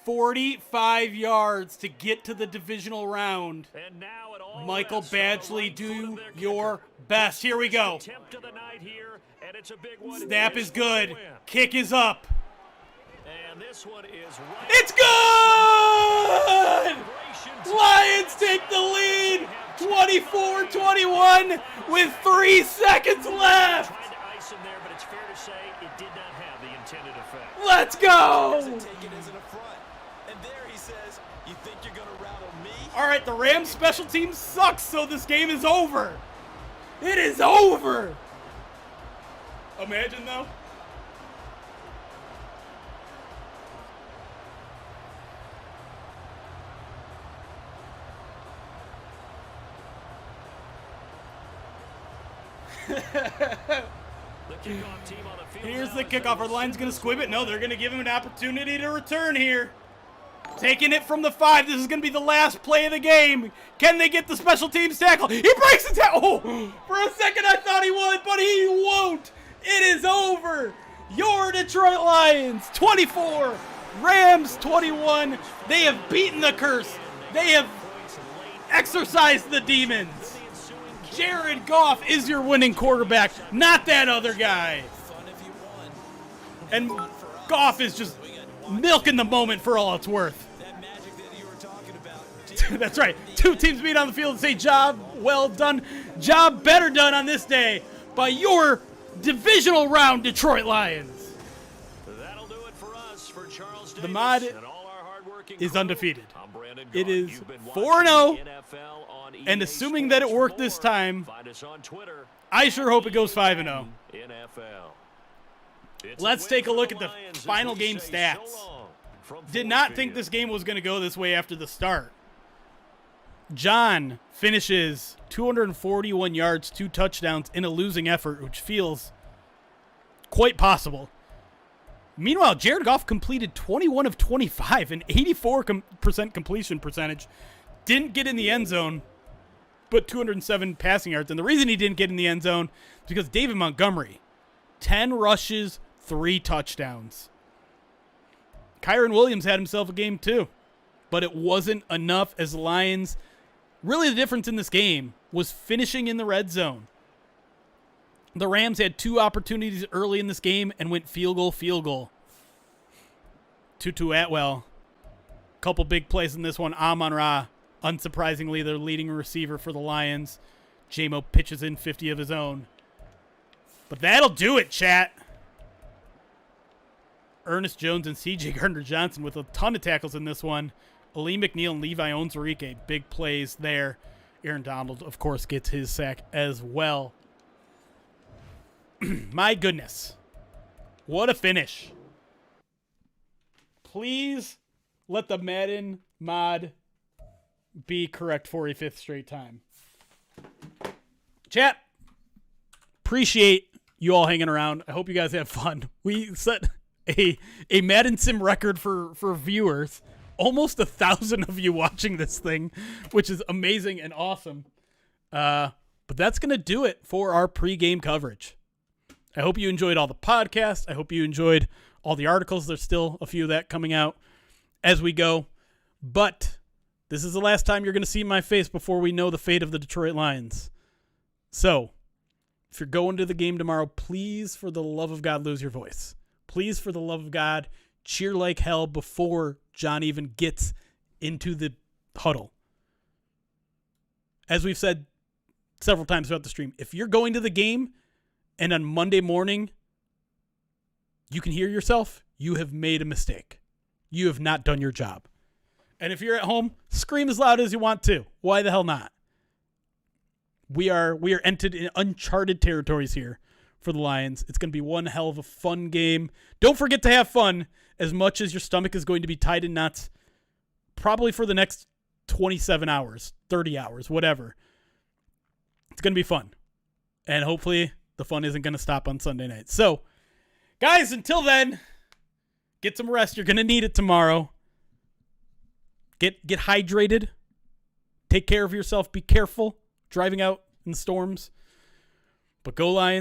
45 yards to get to the divisional round. And now it all Michael rests on the Badgley, right foot of do their your kicker. best. Here we go. Attempt of the night here, and it's a big one. Snap This is good. will win. Kick is up. And this one is right. It's good! Lions take the lead. 24-21 with 3 seconds left. Trying to ice him there, but it's fair to say it did not have the intended effect. Let's go. Take it as an affront. And there he says, you think you're going to rattle me? All right, the Rams special team sucks, so this game is over. It is over. Imagine, though. The kickoff team on the field. Here's now the as kickoff. they Are the Lions going to will squib it? No, they're going to give him an opportunity to return here. Taking it from the 5. This is going to be the last play of the game. Can they get the special teams tackle? He breaks the tackle. Oh, for a second I thought he would, but he won't. It is over. Your Detroit Lions 24, Rams 21. They have beaten the curse. They have exorcised the demons. Jared Goff is your winning quarterback, not that other guy. And Goff is just milking the moment for all it's worth. That magic that you were talking about. That's right. 2 teams meet on the field and say, job well done. Job better done on this day by your divisional round Detroit Lions. That'll do it for us. For Charles The Davis mod and all our hardworking is crew, undefeated. I'm Brandon It Gaughan. is You've been 4-0, watching the NFL on and EA assuming that it Sports worked this more. time, Find us on Twitter. I sure hope it goes 5-0. NFL. It's Let's win take a for look the at the Lions as final we game say stats. so long from Did Ford not think Field. this game was going to go this way after the start. John finishes 241 yards, 2 touchdowns in a losing effort, which feels quite possible. Meanwhile, Jared Goff completed 21 of 25, an 84% completion percentage. Didn't get in the end zone. but 207 passing yards. And the reason he didn't get in the end zone is because David Montgomery, 10 rushes, 3 touchdowns. Kyron Williams had himself a game too, but it wasn't enough as the Lions. Really the difference in this game was finishing in the red zone. The Rams had 2 opportunities early in this game and went field goal. Tutu Atwell, couple big plays in this one. Amon-Ra, unsurprisingly, their leading receiver for the Lions. J-Mo pitches in 50 of his own. But that'll do it, chat. Ernest Jones and C.J. Gardner-Johnson with a ton of tackles in this one. Ali McNeil and Levi Onwuzurike, big plays there. Aaron Donald, of course, gets his sack as well. My goodness. What a finish. Please let the Madden mod be correct for a 5th straight time. Chat, appreciate you all hanging around. I hope you guys have fun. We set a Madden Sim record for viewers. Almost 1,000 of you watching this thing, which is amazing and awesome. But that's going to do it for our pregame coverage. I hope you enjoyed all the podcasts. I hope you enjoyed all the articles. There's still a few of that coming out as we go. But this is the last time you're going to see my face before we know the fate of the Detroit Lions. So, if you're going to the game tomorrow, please, for the love of God, lose your voice. Please, for the love of God, cheer like hell before John even gets into the huddle. As we've said several times throughout the stream, if you're going to the game and on Monday morning you can hear yourself, you have made a mistake. You have not done your job. And if you're at home, scream as loud as you want to. Why the hell not? We are entered in uncharted territories here for the Lions. It's going to be one hell of a fun game. Don't forget to have fun as much as your stomach is going to be tied in knots probably for the next 27 hours, 30 hours, whatever. It's going to be fun. And hopefully the fun isn't going to stop on Sunday night. So, guys, until then, get some rest. You're going to need it tomorrow. Get hydrated. Take care of yourself. Be careful driving out in the storms. But go Lions.